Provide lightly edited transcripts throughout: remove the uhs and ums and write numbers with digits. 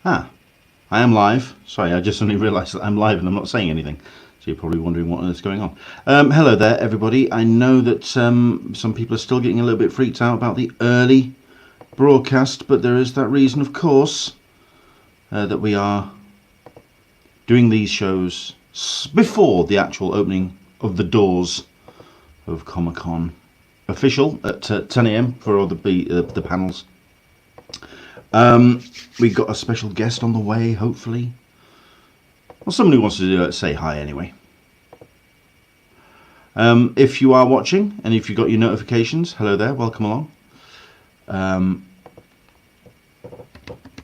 Ah, I am live. Sorry, I just suddenly realised that I'm live and I'm not saying anything. So you're probably wondering what is going on. Hello there, everybody. I know that some people are still getting a little bit freaked out about the early broadcast, but there is that reason, of course, that we are doing these shows before the actual opening of the doors of Comic Con official at 10 a.m. for all the panels. We've got a special guest on the way, hopefully. Well, somebody wants to say hi anyway. If you are watching and if you've got your notifications, hello there, welcome along.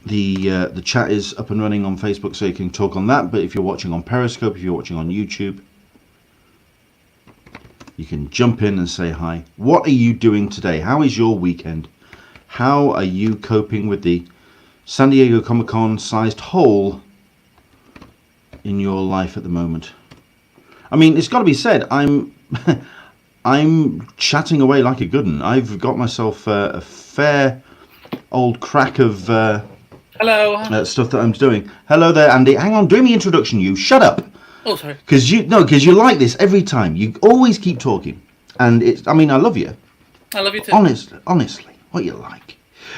The chat is up and running on Facebook, so you can talk on that. But if you're watching on Periscope, if you're watching on YouTube, you can jump in and say hi. What are you doing today? How is your weekend? How are you coping with the San Diego Comic-Con sized hole in your life at the moment? I mean, it's got to be said, I'm chatting away like a good one. I've got myself a fair old crack of hello stuff that I'm doing. Hello there, Andy. Hang on, doing the introduction. You shut up. Oh, sorry. Because you like this every time. You always keep talking, and it's. I mean, I love you. I love you too. Honestly, what you like.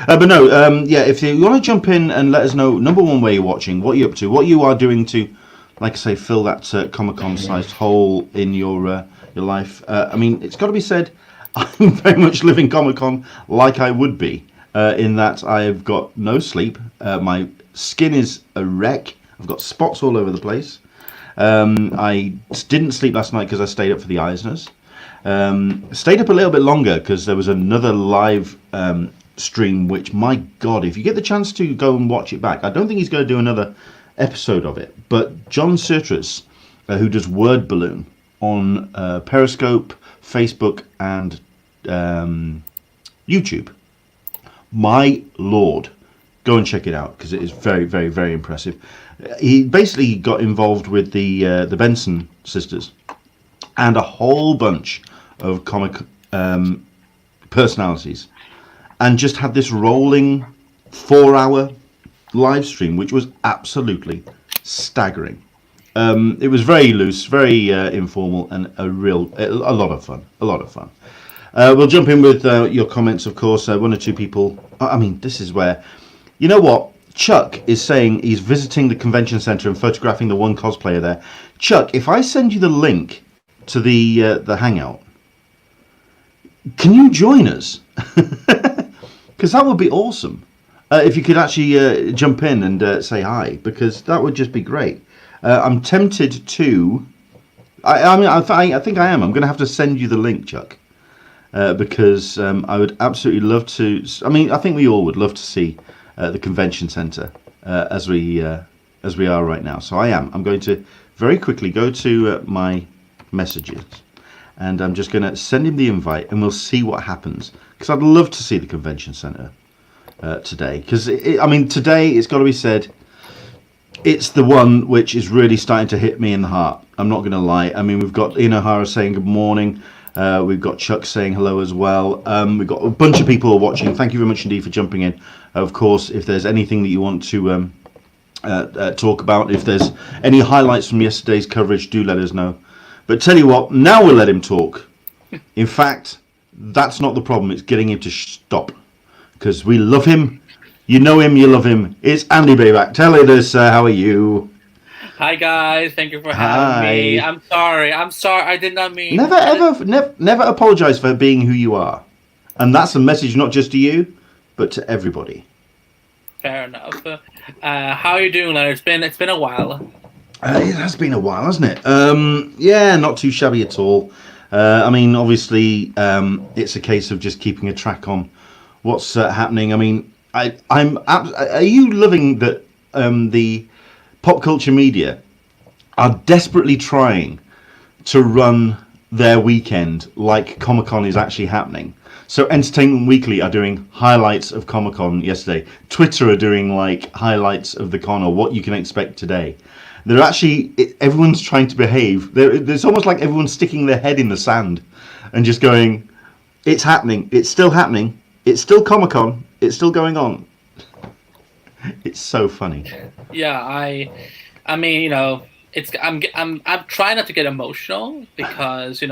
But no, yeah. If you want to jump in and let us know, number one, where you're watching, what you're up to, what you are doing to, like I say, fill that Comic-Con sized hole in your life. I mean, it's got to be said, I'm very much living Comic-Con like I would be. In that I've got no sleep. My skin is a wreck. I've got spots all over the place. I didn't sleep last night because I stayed up for the Eisners. Stayed up a little bit longer because there was another live stream, which, my God, if you get the chance to go and watch it back, I don't think he's going to do another episode of it. But John Sirtris, who does Word Balloon on Periscope, Facebook, and YouTube. My Lord, go and check it out because it is very, very, very impressive. He basically got involved with the Benson sisters and a whole bunch of comic personalities, and just had this rolling 4-hour live stream, which was absolutely staggering. It was very loose, very informal, and a lot of fun. A lot of fun. We'll jump in with your comments, of course. One or two people. I mean, this is where, you know what? Chuck is saying he's visiting the convention center and photographing the one cosplayer there. Chuck, if I send you the link to the hangout, can you join us? Because that would be awesome. If you could actually jump in and say hi, because that would just be great. I'm tempted to. I think I am. I'm going to have to send you the link, Chuck. Because I would absolutely love to. I mean, I think we all would love to see the convention center as we are right now. So I'm going to very quickly go to my messages, and I'm just going to send him the invite, and we'll see what happens. Because I'd love to see the convention center today. Because I mean, today it's got to be said, it's the one which is really starting to hit me in the heart. I'm not going to lie. I mean, we've got Ian O'Hara saying good morning. We've got Chuck saying hello as well. We've got a bunch of people watching. Thank you very much indeed for jumping in. Of course, if there's anything that you want to talk about, if there's any highlights from yesterday's coverage, do let us know. But tell you what, now we'll let him talk. In fact, that's not the problem. It's getting him to stop. Because we love him. You know him, you love him. It's Andy Bayback. Tell us, how are you? Hi guys, thank you for having me. I'm sorry. I did not mean. Never apologize for being who you are, and that's a message not just to you, but to everybody. Fair enough. How are you doing, Leonard? It's been a while. It has been a while, hasn't it? Yeah, not too shabby at all. I mean, obviously, it's a case of just keeping a track on what's happening. I mean, are you loving that the pop culture media are desperately trying to run their weekend like Comic-Con is actually happening? So Entertainment Weekly are doing highlights of Comic-Con yesterday. Twitter are doing like highlights of the con or what you can expect today. They're actually, everyone's trying to behave. It's almost like everyone's sticking their head in the sand and just going, it's happening, it's still happening, it's still Comic-Con, it's still going on. It's so funny. Yeah, I mean, I'm trying not to get emotional because this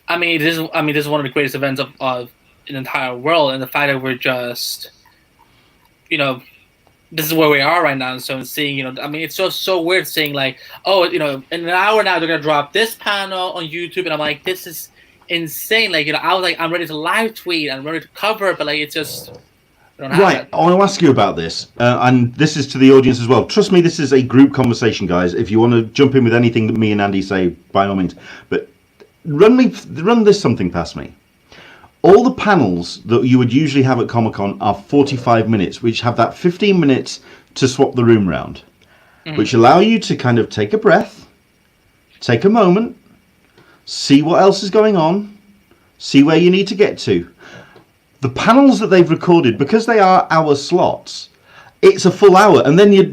is one of the greatest events of an entire world, and the fact that we're just, this is where we are right now. So seeing, it's just so weird seeing like, oh, in an hour now they're gonna drop this panel on YouTube, and I'm like, this is insane. Like, I was like, I'm ready to live tweet, I'm ready to cover it, but like, it's just. Right, I want to ask you about this, and this is to the audience as well. Trust me, this is a group conversation, guys. If you want to jump in with anything that me and Andy say, by all means. But run this something past me. All the panels that you would usually have at Comic-Con are 45 minutes, which have that 15 minutes to swap the room round, which allow you to kind of take a breath, take a moment, see what else is going on, see where you need to get to. The panels that they've recorded, because they are hour slots, it's a full hour, and then you're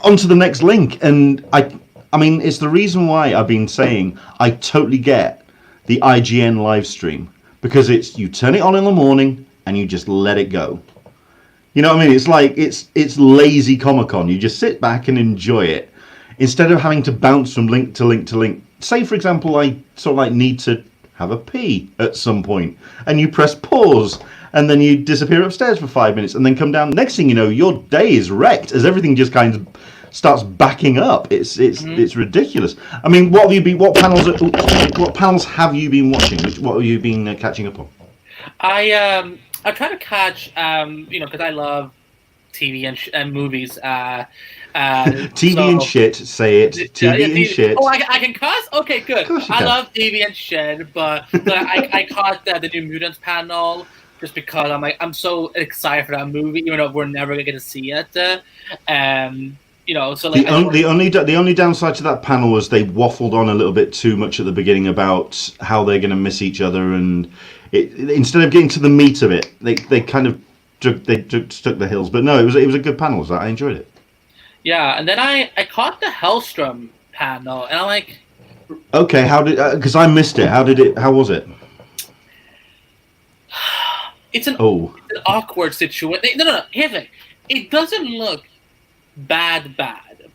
on to the next link. And I mean, it's the reason why I've been saying I totally get the IGN live stream, because you turn it on in the morning and you just let it go. You know what I mean? It's like it's lazy Comic-Con. You just sit back and enjoy it instead of having to bounce from link to link to link. Say, for example, I sort of like need to have a pee at some point, and you press pause. And then you disappear upstairs for 5 minutes and then come down. Next thing you know, your day is wrecked as everything just kind of starts backing up. It's ridiculous. I mean, what panels have you been watching? What have you been catching up on? I try to catch because I love TV and movies. TV and shit. Say it. TV and shit. Oh, I can cuss. Okay, good. I love TV and shit, but I caught the New Mutants panel. Just because I'm so excited for that movie, even though we're never gonna get to see it. So like the only downside to that panel was they waffled on a little bit too much at the beginning about how they're gonna miss each other, and instead of getting to the meat of it, they kind of stuck the hills. But no, it was a good panel. So I enjoyed it. Yeah, and then I caught the Hellstrom panel, and I'm like, okay, how did? Because I missed it. How was it? It's an awkward situation. No. Here's the thing. It doesn't look bad,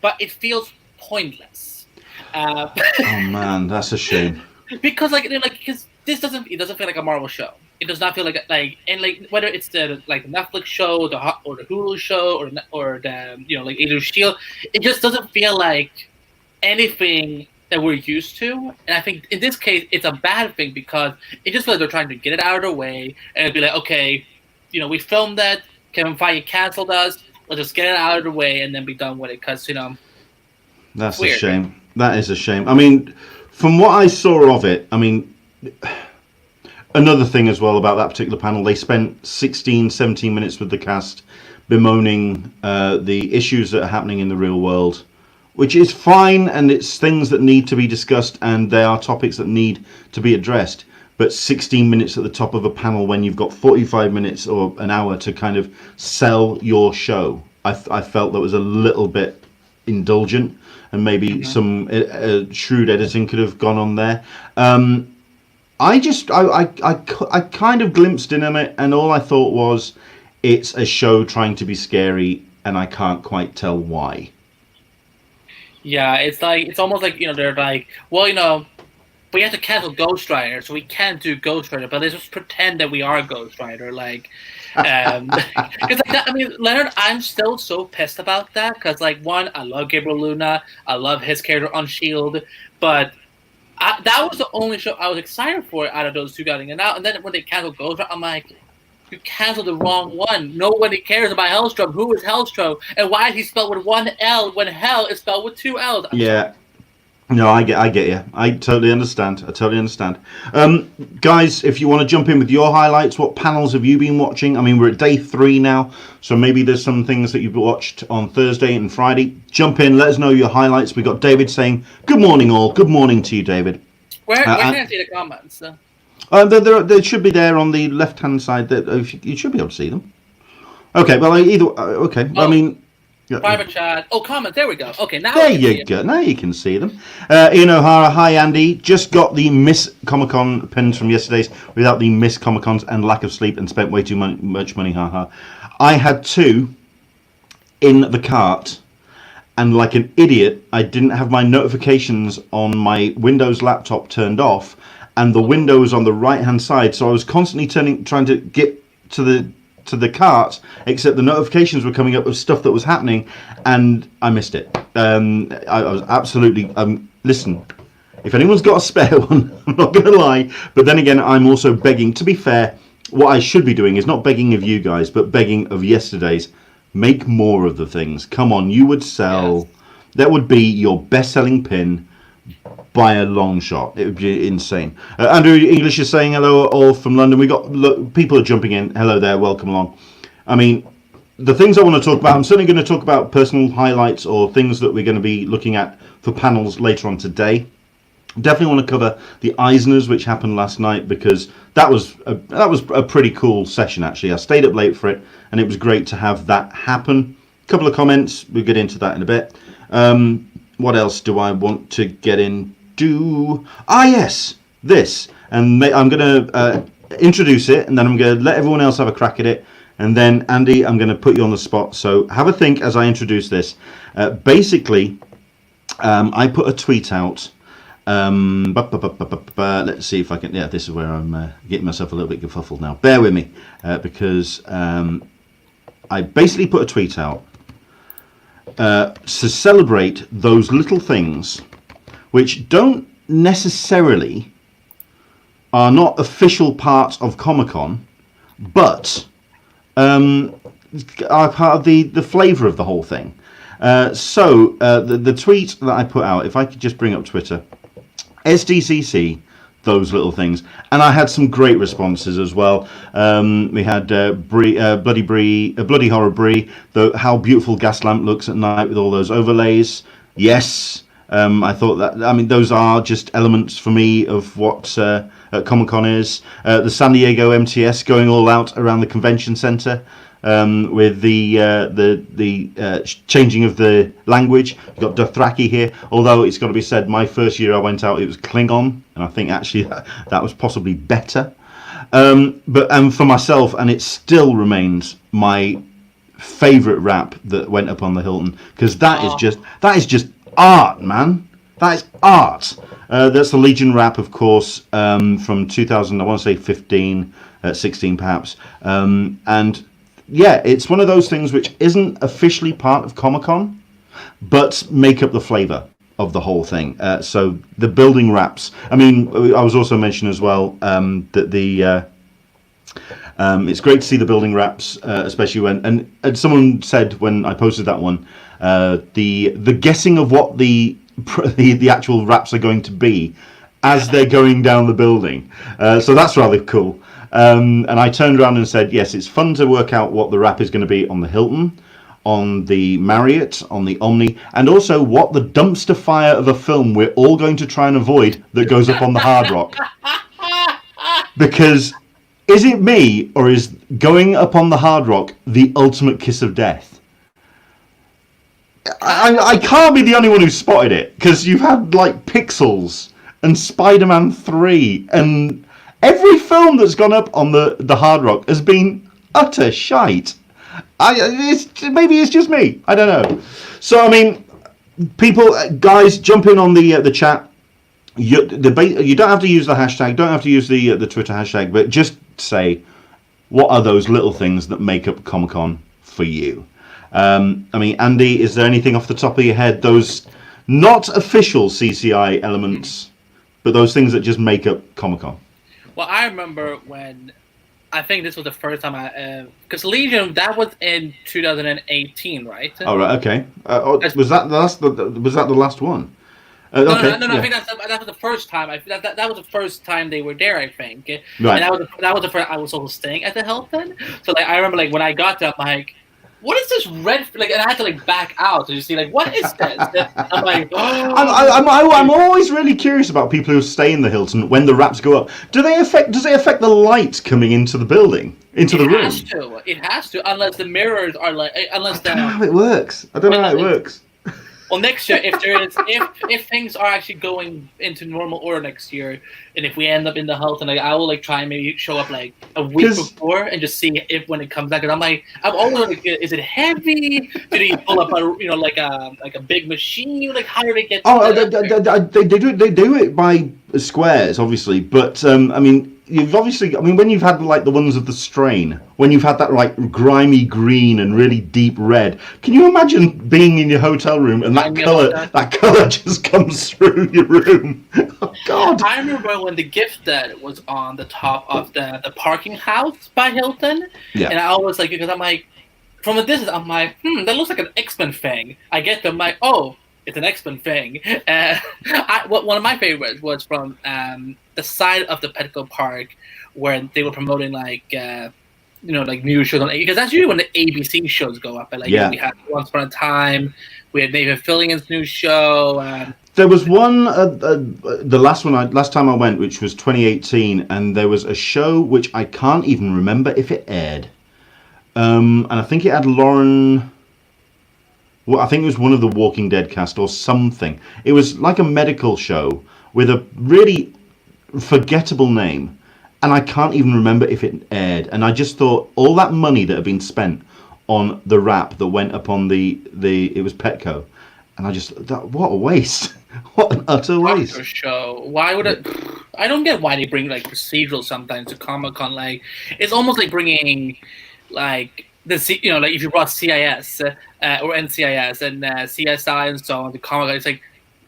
but it feels pointless. Oh man, that's a shame. Because because this doesn't feel like a Marvel show. It does not feel like whether it's the Netflix show, or the Hulu show, or the Agents of Shield, it just doesn't feel like anything that we're used to. And I think in this case it's a bad thing because it just feels like they're trying to get it out of the way and it'd be like, okay, we filmed that, Kevin Feige canceled us, let's just get it out of the way and then be done with it, because that's a shame. That is a shame. I mean, from what I saw of it, I mean, another thing as well about that particular panel, they spent 17 minutes with the cast bemoaning the issues that are happening in the real world, which is fine, and it's things that need to be discussed, and they are topics that need to be addressed. But 16 minutes at the top of a panel when you've got 45 minutes or an hour to kind of sell your show, I felt that was a little bit indulgent, and maybe some shrewd editing could have gone on there. I kind of glimpsed in on it, and all I thought was, it's a show trying to be scary, and I can't quite tell why. Yeah, it's almost like they're like, well, we have to cancel Ghost Rider, so we can't do Ghost Rider, but let's just pretend that we are Ghost Rider, because I mean, Leonard, I'm still so pissed about that, because one, I love Gabriel Luna, I love his character on Shield, but that was the only show I was excited for out of those two getting it out, and then when they canceled Ghost Rider, I'm like, you canceled the wrong one. Nobody cares about Hellstrom. Who is Hellstrom? And why is he spelled with one L when Hell is spelled with two L's? Yeah. No, I get you. I totally understand. Guys, if you want to jump in with your highlights, what panels have you been watching? I mean, we're at day 3 now, so maybe there's some things that you've watched on Thursday and Friday. Jump in, let us know your highlights. We got David saying, good morning all. Good morning to you, David. Where can I see the comments? They should be there on the left-hand side. You should be able to see them. Okay, well, okay. I mean, private chat. Oh, comments. There we go. Okay, now there you go. Now you can see them. Ian O'Hara, hi Andy. Just got the Miss Comic Con pins from yesterday's without the Miss Comic Cons and lack of sleep and spent way too much money. Haha. I had 2. in the cart, and like an idiot, I didn't have my notifications on my Windows laptop turned off, and the window was on the right-hand side, so I was constantly trying to get to the cart, except the notifications were coming up of stuff that was happening, and I missed it. I was absolutely... listen, if anyone's got a spare one, I'm not going to lie, but then again, I'm also begging. To be fair, what I should be doing is not begging of you guys, but begging of yesterday's. Make more of the things. Come on, you would sell... Yes. That would be your best-selling pin by a long shot. It would be insane. Andrew English is saying hello all from London. We got people are jumping in. Hello there, welcome along. I mean, the things I want to talk about, I'm certainly going to talk about personal highlights or things that we're going to be looking at for panels later on today. Definitely want to cover the Eisners, which happened last night, because that was a pretty cool session, actually. I stayed up late for it, and it was great to have that happen. A couple of comments. We'll get into that in a bit. What else do I want to get into? Yes, this. And I'm going to introduce it, and then I'm going to let everyone else have a crack at it. And then, Andy, I'm going to put you on the spot. So have a think as I introduce this. Basically, I put a tweet out. Let's see if I can... Yeah, this is where I'm getting myself a little bit kerfuffled now. Bear with me, because I basically put a tweet out to celebrate those little things which don't necessarily are not official parts of Comic-Con, but are part of the flavour of the whole thing. So the tweet that I put out, if I could just bring up Twitter... SDCC, those little things, and I had some great responses as well. We had Bloody Horror Brie, how beautiful Gaslamp looks at night with all those overlays. Yes, I thought that. I mean, those are just elements for me of what Comic-Con is. The San Diego MTS going all out around the convention center. With the changing of the language. You've got Dothraki here, although it's got to be said, my first year I went out, it was Klingon, and I think actually that was possibly better. But for myself, and it still remains my favourite wrap that went up on the Hilton, because that is just art, man. That is art. That's the Legion wrap, of course, from 2000, I want to say 15, 16 perhaps, and yeah, it's one of those things which isn't officially part of Comic-Con, but make up the flavour of the whole thing. So the building wraps. I mean, I was also mentioning as well that it's great to see the building wraps, especially when and someone said when I posted that one, the guessing of what the actual wraps are going to be as they're going down the building. So that's rather cool. And I turned around and said, yes, it's fun to work out what the wrap is going to be on the Hilton, on the Marriott, on the Omni, and also what the dumpster fire of a film we're all going to try and avoid that goes up on the Hard Rock. Because is it me, or is going up on the Hard Rock the ultimate kiss of death? I can't be the only one who spotted it, because you've had like Pixels and Spider-Man 3 and... Every film that's gone up on the Hard Rock has been utter shite. Maybe it's just me. I don't know. So I mean, people, guys, jump in on the chat. You don't have to use the hashtag. Don't have to use the Twitter hashtag. But just say, what are those little things that make up Comic-Con for you? I mean, Andy, is there anything off the top of your head? Those not official CCI elements, but those things that just make up Comic-Con. Well, I remember when, I think this was the first time because Legion, that was in 2018, right? Oh, right, okay. Was that the last one? No, okay. No, I think that was the first time. That was the first time they were there, I think. Right. And that was the first, I was also staying at the Hilton. So like, I remember like when I got there, I'm like, what is this red? Like, and I had to like back out to just see like, what is this? I'm like, oh. I'm always really curious about people who stay in the Hilton when the wraps go up. Does it affect the light coming into the building, into the room? It has to, unless the mirrors are like, unless I don't know how it works. Well, next year, if things are actually going into normal order next year, and if we end up in the Hilton, like, I will like try and maybe show up like a week before and just see if when it comes back. Because I'm always like, is it heavy? Do they pull up a like a big machine? Like how do they get? They do it by squares, obviously, but I mean. When you've had like the ones of the strain, when you've had that like grimy green and really deep red, can you imagine being in your hotel room and that color just comes through your room? Oh God! I remember when the gift that was on the top of the parking house by Hilton, and I was like, because I'm like, from a distance, I'm like, that looks like an X-Men thing. I get them, like, oh, it's an X-Men thing. One of my favorites was from the side of the Petco Park where they were promoting like like new shows because that's usually when the ABC shows go up. And we had Once Upon a Time, we had David Fillion's new show. There was one, the last time I went, which was 2018, and there was a show which I can't even remember if it aired, and I think it had Lauren. Well, I think it was one of the Walking Dead cast or something. It was like a medical show with a really forgettable name, and I can't even remember if it aired. And I just thought all that money that had been spent on the wrap that went up on it was Petco, and I just what a waste. What an utter waste. Show. Why would it? I don't get why they bring like procedural sometimes to Comic-Con. Like it's almost like bringing like like if you brought CIS or NCIS and CSI and so on to Comic-Con, it's like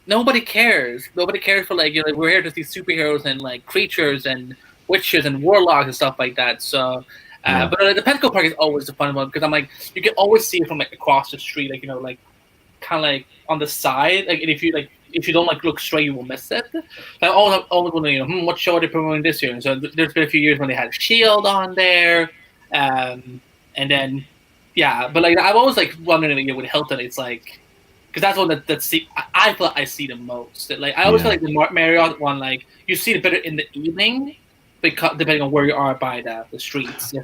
nobody cares. Nobody cares for like we're here to see superheroes and like creatures and witches and warlocks and stuff like that. So, but the Petco Park is always the fun one because I'm like you can always see it from like across the street, like like kind of like on the side. Like and if you don't like look straight, you will miss it. I always wondering, what show are they promoting this year? And so there's been a few years when they had Shield on there. And then, but like I'm always like wondering with Hilton, it's like because that's one I feel like I see the most. Like I always feel like the Marriott one, like you see it better in the evening, because depending on where you are by the streets.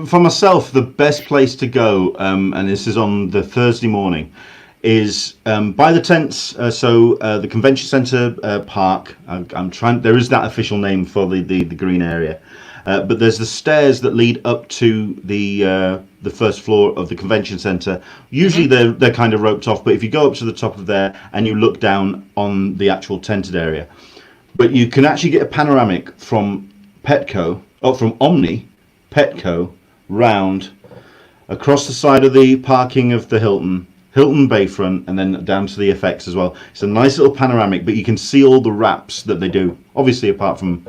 For myself, the best place to go, and this is on the Thursday morning, is by the tents. The convention center park. I'm trying. There is that official name for the green area. But there's the stairs that lead up to the first floor of the convention center. Usually they're kind of roped off, but if you go up to the top of there and you look down on the actual tented area, but you can actually get a panoramic from from Omni, Petco, round across the side of the parking of the Hilton Bayfront, and then down to the FX as well. It's a nice little panoramic, but you can see all the wraps that they do. Obviously, apart from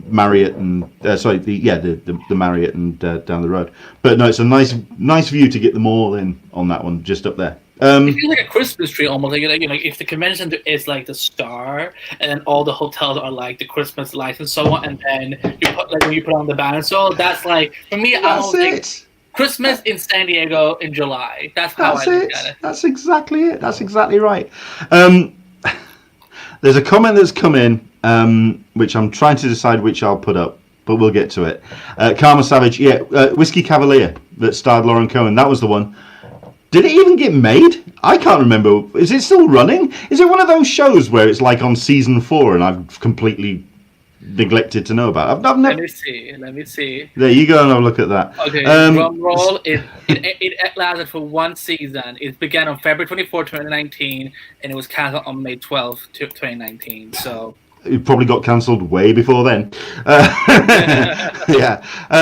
Marriott and the Marriott and down the road. But no, it's a nice view to get them all in on that one, just up there. It feels like a Christmas tree almost. Like if the convention center is like the star, and then all the hotels are like the Christmas lights and so on, and then when you put on the banner, so that's like for me. That's it. Christmas in San Diego in July. That's how I look at it. That's exactly it. That's exactly right. There's a comment that's come in, which I'm trying to decide which I'll put up, but we'll get to it. Karma Savage, Whiskey Cavalier that starred Lauren Cohen. That was the one. Did it even get made? I can't remember. Is it still running? Is it one of those shows where it's like on season 4 and I've completely neglected to know about? I've never... Let me see. There you go and have a look at that. Okay, drum roll. It lasted for one season. It began on February 24, 2019, and it was canceled on May 12, 2019. So it probably got cancelled way before then.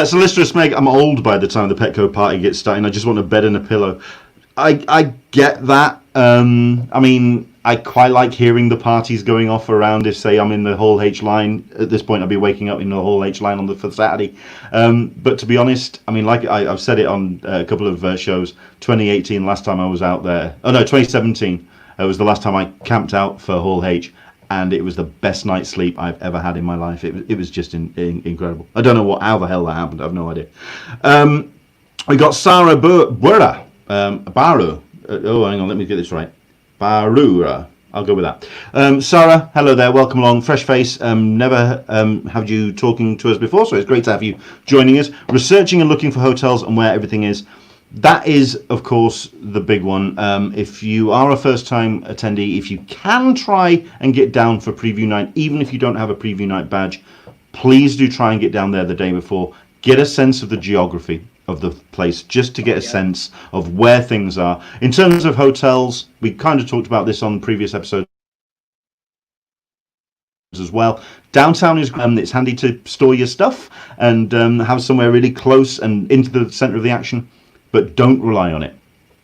Solicitor Meg, I'm old by the time the Petco party gets started. I just want a bed and a pillow. I get that. I mean, I quite like hearing the parties going off around. If, say, I'm in the Hall H line, at this point I'll be waking up in the Hall H line for Saturday. But to be honest, I mean, like I've said it on a couple of shows, 2018, last time I was out there. Oh, no, 2017 was the last time I camped out for Hall H. And it was the best night's sleep I've ever had in my life. It was just incredible. I don't know how the hell that happened. I have no idea. We got Sarah Baru. Hang on, let me get this right. Barura. I'll go with that. Sarah, hello there. Welcome along. Fresh face. Never had you talking to us before, so it's great to have you joining us. Researching and looking for hotels and where everything is. that is, of course, the big one. If you are a first-time attendee, if you can try and get down for preview night, even if you don't have a preview night badge, please do try and get down there the day before. Get a sense of the geography of the place, just to get a sense of where things are. In terms of hotels, we kind of talked about this on previous episodes as well. Downtown is it's handy to store your stuff and have somewhere really close and into the center of the action, but don't rely on it.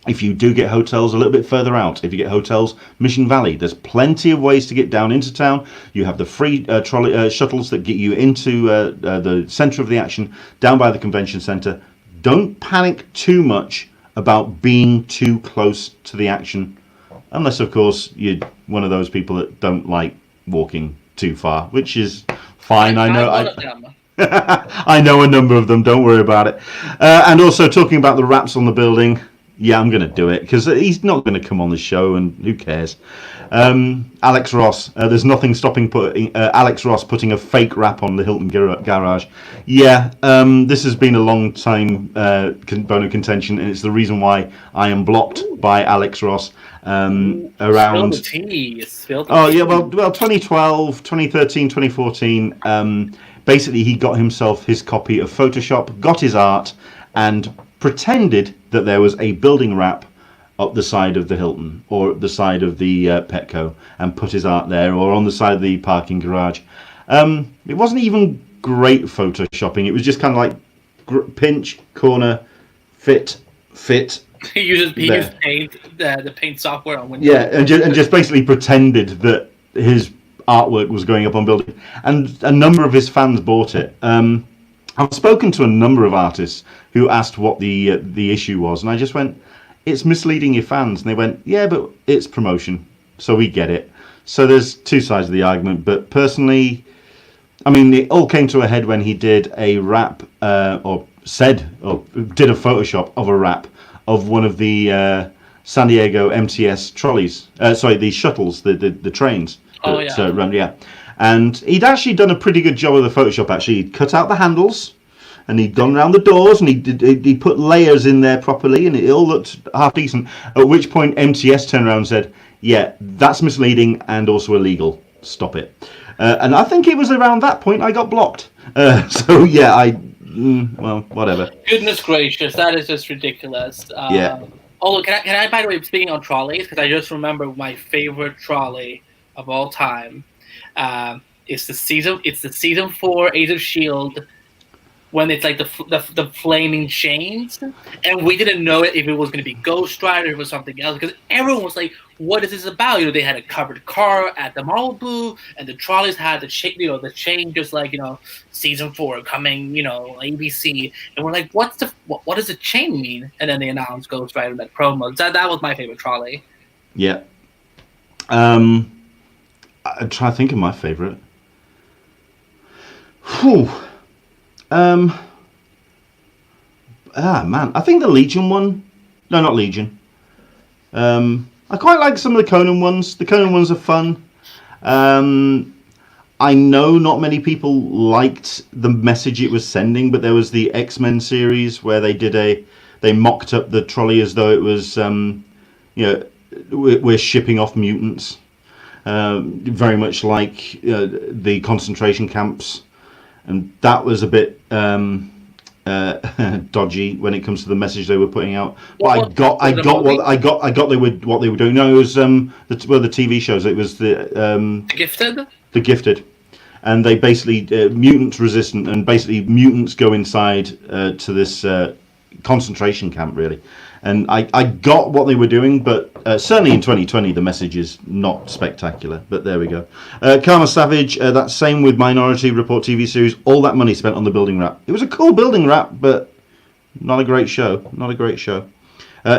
If you do get hotels a little bit further out, if you get hotels Mission Valley, there's plenty of ways to get down into town. You have the free trolley shuttles that get you into the center of the action down by the convention center. Don't panic too much about being too close to the action, unless of course you're one of those people that don't like walking too far, which is fine. I know. I know a number of them. Don't worry about it. And also talking about the wraps on the building. Yeah, I'm going to do it because he's not going to come on the show, and who cares? Alex Ross. There's nothing stopping Alex Ross putting a fake wrap on the Hilton garage. Yeah, this has been a long time bone of contention, and it's the reason why I am blocked by Alex Ross. Around well 2012, 2013, 2014, basically he got himself his copy of Photoshop, got his art, and pretended that there was a building wrap up the side of the Hilton or up the side of the Petco, and put his art there, or on the side of the parking garage. It wasn't even great photoshopping. It was just kind of like pinch, corner, fit. He used paint, the paint software on Windows. Yeah, and just basically pretended that his artwork was going up on building, and a number of his fans bought it. I've spoken to a number of artists who asked what the issue was, and I just went, "It's misleading your fans," and they went, "Yeah, but it's promotion, so we get it." So there's two sides of the argument, but personally, I mean, it all came to a head when he did a rap, or did a Photoshop of a rap of one of the San Diego MTS trolleys. The shuttles, the trains. And he'd actually done a pretty good job of the Photoshop. Actually, he'd cut out the handles, and he'd gone around the doors, and he put layers in there properly, and it all looked half decent. At which point MTS turned around and said, "Yeah, that's misleading and also illegal. Stop it." And I think it was around that point I got blocked. So yeah, well, whatever. Goodness gracious, that is just ridiculous. Yeah. Oh, can I, by the way, speaking on trolleys, because I just remember my favorite trolley of all time. It's the season 4 Age of Shield, when it's like the flaming chains, and we didn't know if it was going to be Ghost Rider or if it was something else, because everyone was like, "What is this about?" They had a covered car at the Marvel booth, and the trolleys had the chain, the chain just like season 4 coming, ABC, and we're like, what does the chain mean? And then they announced Ghost Rider in that promo. That was my favorite trolley. Yeah. I'm trying to think of my favorite. Whew. Man, I think the Legion one. No, not Legion. I quite like some of the Conan ones. The Conan ones are fun. I know not many people liked the message it was sending, but there was the X-Men series where they mocked up the trolley as though it was, we're shipping off mutants. Very much like the concentration camps, and that was a bit dodgy when it comes to the message they were putting out. But I got what they were doing. No, it was the TV shows. It was the Gifted. The Gifted, and they basically mutants resistant, and basically mutants go inside to this concentration camp, really. And I got what they were doing, but certainly in 2020 the message is not spectacular. But there we go. Karma Savage, that same with Minority Report TV series. All that money spent on the building wrap. It was a cool building wrap, but not a great show. Not a great show.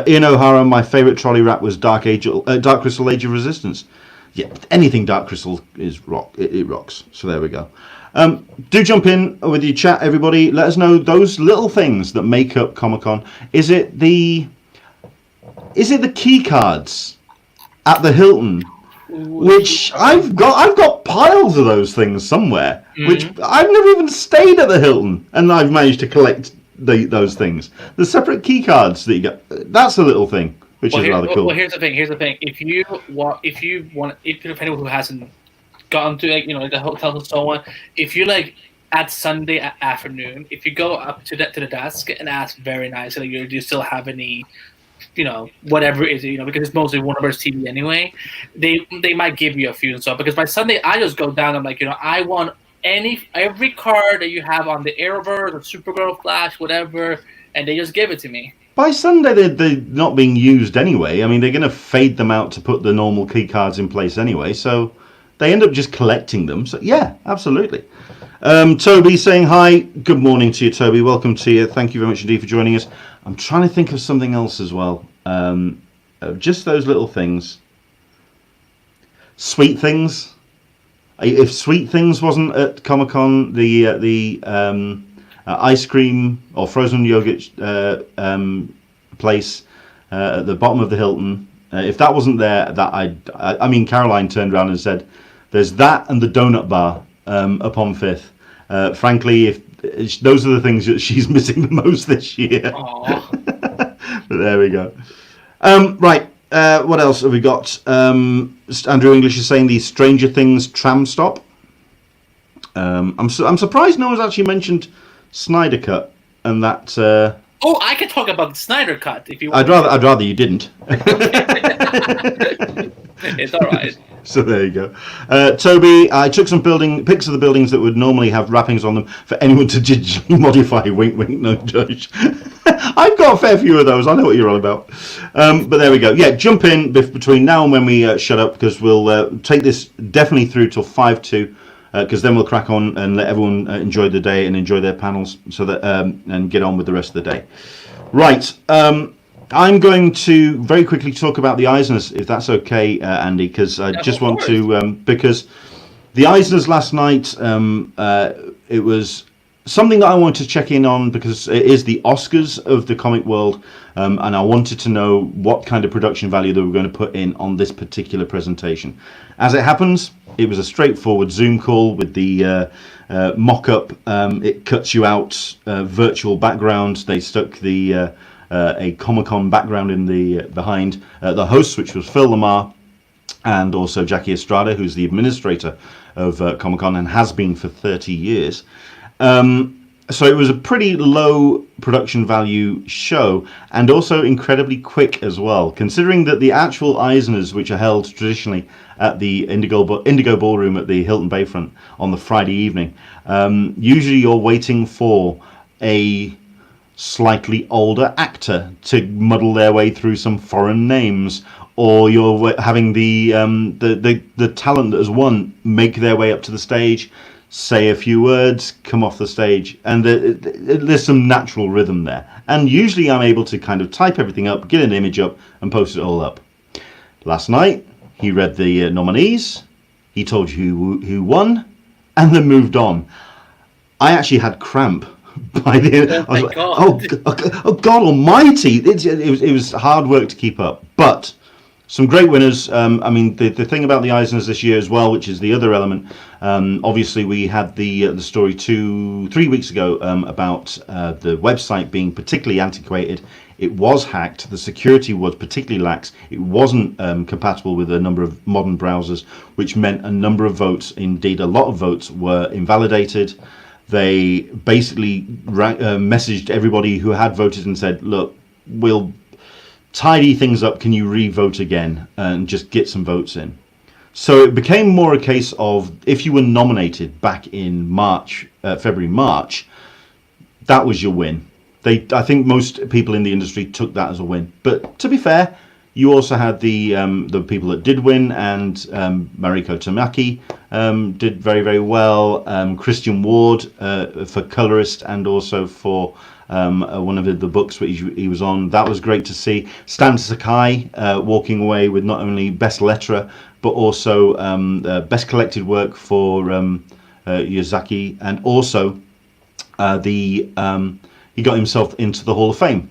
Ian O'Hara, my favourite trolley wrap was Dark Crystal Age of Resistance. Yeah, anything Dark Crystal is it rocks. So there we go. Do jump in with your chat, everybody. Let us know those little things that make up Comic-Con. Is it the key cards at the Hilton, which I've got piles of those things somewhere, which I've never even stayed at the Hilton, and I've managed to collect those things. The separate key cards that you get, that's a little thing, which is rather cool. Well, here's the thing. If anyone who hasn't gotten to like the hotels and so on, if you like at Sunday afternoon, if you go up to the desk and ask very nicely, do you still have any, whatever it is, because it's mostly Warner Bros. TV anyway, they might give you a few and so. Because by Sunday, I just go down and like, I want every card that you have on the Arrowverse or Supergirl, Flash, whatever, and they just give it to me. By Sunday, they're not being used anyway. I mean, they're going to fade them out to put the normal key cards in place anyway, so they end up just collecting them. So yeah, absolutely. Toby saying hi. Good morning to you, Toby. Welcome to you. Thank you very much indeed for joining us. I'm trying to think of something else as well. Just those little things. Sweet Things. If Sweet Things wasn't at Comic Con, the ice cream or frozen yogurt place at the bottom of the Hilton, if that wasn't there, I mean, Caroline turned around and said, "There's that and the donut bar up on Fifth." Frankly, if those are the things that she's missing the most this year. But there we go. Right. What else have we got? Andrew English is saying the Stranger Things tram stop. I'm surprised no one's actually mentioned Snyder Cut and that. I could talk about the Snyder Cut if you want. I'd rather you didn't. It's all right. So there you go. Toby, I took some pics of the buildings that would normally have wrappings on them for anyone to digitally modify. Wink, wink, no judge. I've got a fair few of those. I know what you're on about. But there we go. Yeah, jump in between now and when we shut up, because we'll take this definitely through till 5-2, because then we'll crack on and let everyone enjoy the day and enjoy their panels, so that and get on with the rest of the day. Right. I'm going to very quickly talk about the Eisners, if that's okay, Andy, because I just want to, because the Eisners last night, it was something that I wanted to check in on, because it is the Oscars of the comic world, and I wanted to know what kind of production value they were going to put in on this particular presentation. As it happens, it was a straightforward Zoom call with the mock-up. It cuts you out virtual background. They stuck the a Comic-Con background in the behind the hosts, which was Phil Lamar and also Jackie Estrada, who's the administrator of Comic-Con and has been for 30 years. So it was a pretty low production value show, and also incredibly quick as well, considering that the actual Eisners, which are held traditionally at the Indigo Ballroom at the Hilton Bayfront on the Friday evening, usually you're waiting for a slightly older actor to muddle their way through some foreign names, or you're having the talent that has won make their way up to the stage, say a few words, come off the stage, and there's some natural rhythm there. And usually I'm able to kind of type everything up, get an image up, and post it all up. Last night, he read the nominees, he told you who won, and then moved on. I actually had cramp by the end. I was like, oh God Almighty! It was hard work to keep up, but some great winners. I mean, the thing about the Eisners this year as well, which is the other element. Obviously, we had the story 3 weeks ago about the website being particularly antiquated. It was hacked. The security was particularly lax. It wasn't compatible with a number of modern browsers, which meant a number of votes, indeed a lot of votes, were invalidated. They basically messaged everybody who had voted and said, look, we'll tidy things up. Can you re-vote again and just get some votes in? So it became more a case of, if you were nominated back in February, March, that was your win. I think most people in the industry took that as a win. But to be fair, you also had the people that did win, and Mariko Tamaki did very, very well. Christian Ward for colorist, and also for one of the books which he was on. That was great to see. Stan Sakai walking away with not only best letterer, but also best collected work for Yazaki, and also he got himself into the Hall of Fame.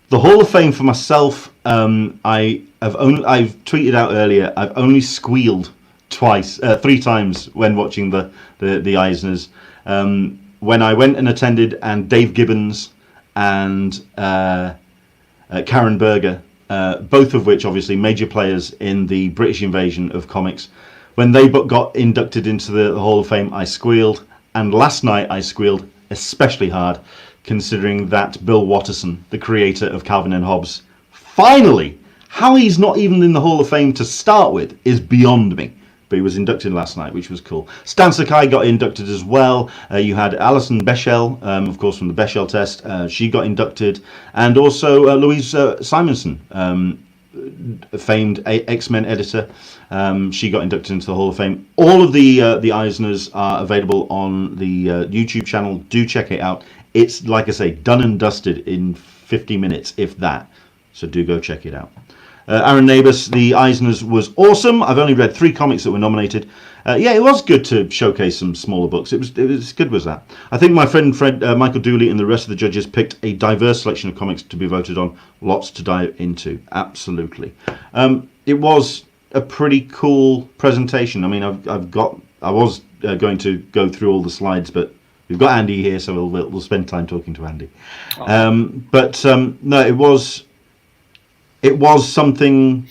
The Hall of Fame for myself, I've tweeted out earlier, I've only squealed 3 times when watching the Eisners. When I went and attended, and Dave Gibbons and Karen Berger, both of which obviously major players in the British invasion of comics. When they got inducted into the Hall of Fame, I squealed, and last night I squealed especially hard, considering that Bill Watterson, the creator of Calvin and Hobbes, finally, how he's not even in the Hall of Fame to start with is beyond me. But he was inducted last night, which was cool. Stan Sakai got inducted as well. You had Alison Bechdel, of course, from the Bechdel test. She got inducted. And also Louise Simonson, famed X-Men editor. She got inducted into the Hall of Fame. All of the Eisners are available on the YouTube channel. Do check it out. It's, like I say, done and dusted in 50 minutes, if that. So do go check it out. Aaron Nabus, the Eisners, was awesome. I've only read 3 comics that were nominated. Yeah, it was good to showcase some smaller books. It was good, was that? I think my friend Michael Dooley and the rest of the judges picked a diverse selection of comics to be voted on. Lots to dive into. Absolutely. It was a pretty cool presentation. I mean, I was going to go through all the slides, but we've got Andy here, so we'll spend time talking to Andy. Oh. No, it was something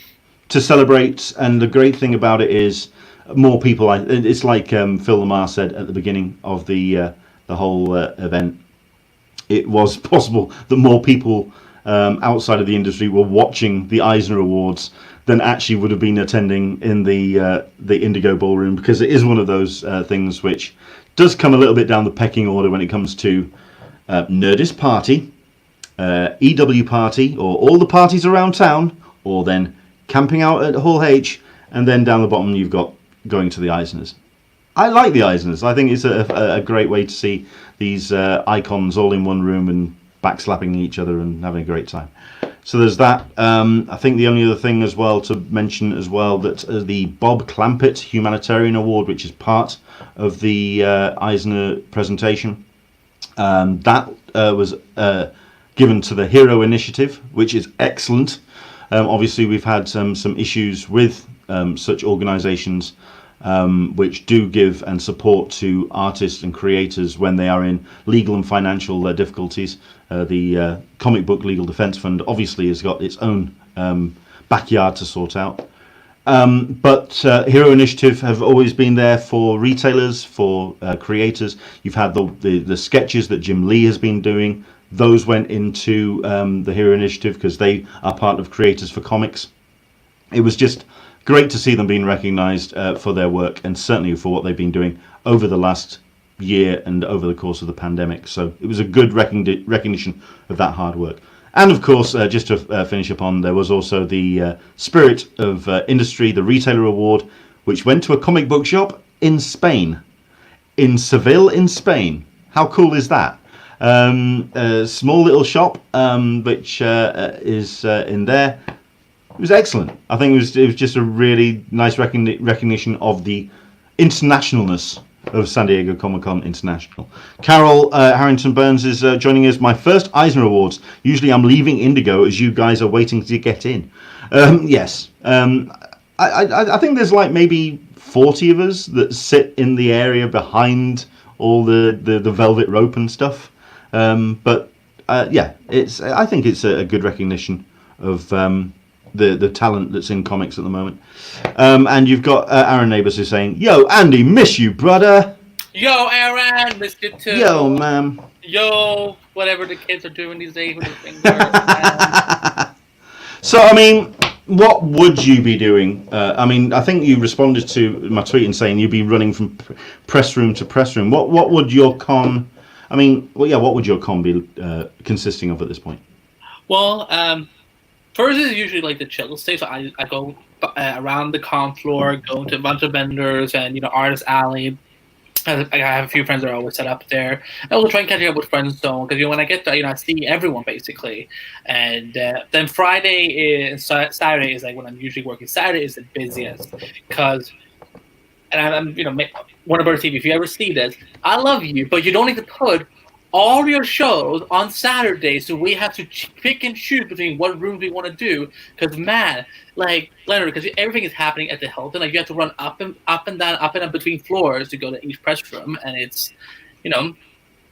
to celebrate, and the great thing about it is more people. It's like Phil Lamar said at the beginning of the whole event. It was possible that more people outside of the industry were watching the Eisner Awards than actually would have been attending in the Indigo Ballroom, because it is one of those things which does come a little bit down the pecking order when it comes to Nerdist Party, EW Party, or all the parties around town, or then camping out at Hall H, and then down the bottom you've got going to the Eisners. I like the Eisners. I think it's a great way to see these icons all in one room and backslapping each other and having a great time. So there's that. I think the only other thing as well to mention as well, that the Bob Clampett Humanitarian Award, which is part of the Eisner presentation, that was given to the Hero Initiative, which is excellent. Obviously, we've had some issues with such organisations which do give and support to artists and creators when they are in legal and financial difficulties. The Comic Book Legal Defence Fund obviously has got its own backyard to sort out. But Hero Initiative have always been there for retailers, for creators. You've had the sketches that Jim Lee has been doing. Those went into the Hero Initiative because they are part of Creators for Comics. It was just great to see them being recognised for their work, and certainly for what they've been doing over the last year and over the course of the pandemic. So it was a good recognition of that hard work. And of course, just to finish up on, there was also the Spirit of Industry, the Retailer Award, which went to a comic book shop in Spain, in Seville in Spain. How cool is that? A small little shop which is in there. It was excellent. I think it was just a really nice recognition of the internationalness of San Diego Comic-Con International. Carol Harrington Burns is joining us. My first Eisner Awards. Usually I'm leaving Indigo as you guys are waiting to get in. Yes. I think there's like maybe 40 of us that sit in the area behind all the velvet rope and stuff. But yeah, I think it's a good recognition of the talent that's in comics at the moment. And you've got Aaron Nabus who's saying, "Yo, Andy, miss you, brother." Yo, Aaron, missed you too. Yo, man. Yo, whatever the kids are doing these days with their fingers. So, I mean, what would you be doing? I mean, I think you responded to my tweet and saying you'd be running from press room to press room. What would your con? I mean, well, yeah, what would your con be consisting of at this point? Well, first is usually like the chill stage. So I go around the con floor, go to a bunch of vendors and Artist Alley. I have a few friends that are always set up there. I will try and catch up with friends and so on, because when I get there, I see everyone basically. And then Friday and Saturday is like when I'm usually working. Saturday is the busiest because, and I'm Warner Bros. TV. If you ever see this, I love you, but you don't need to put all your shows on Saturday, so we have to pick and choose between what rooms we want to do. Because man, like Leonard, because everything is happening at the Hilton, like you have to run up and down between floors to go to each press room, and it's,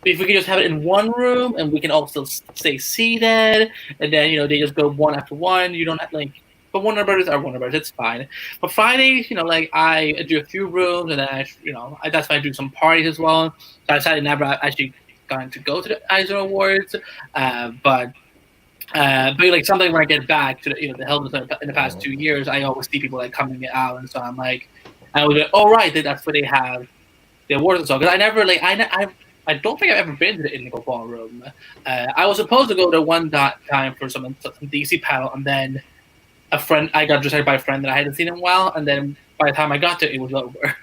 if we could just have it in one room and we can all still stay seated, and then they just go one after one. You don't have but Warner Brothers are Warner Brothers. It's fine. But Fridays, like I do a few rooms, and then that's why I do some parties as well. So I decided never actually going to go to the Eisner Awards, but like something when I get back to the Helmets in the past 2 years, I always see people coming out, and so I'm like, I was like, oh right, that's where they have the awards and stuff. Because I never I don't think I've ever been to the Indigo Ballroom. I was supposed to go to one time for some DC panel, and then I got distracted by a friend that I hadn't seen in a while, and then by the time I got to it was over.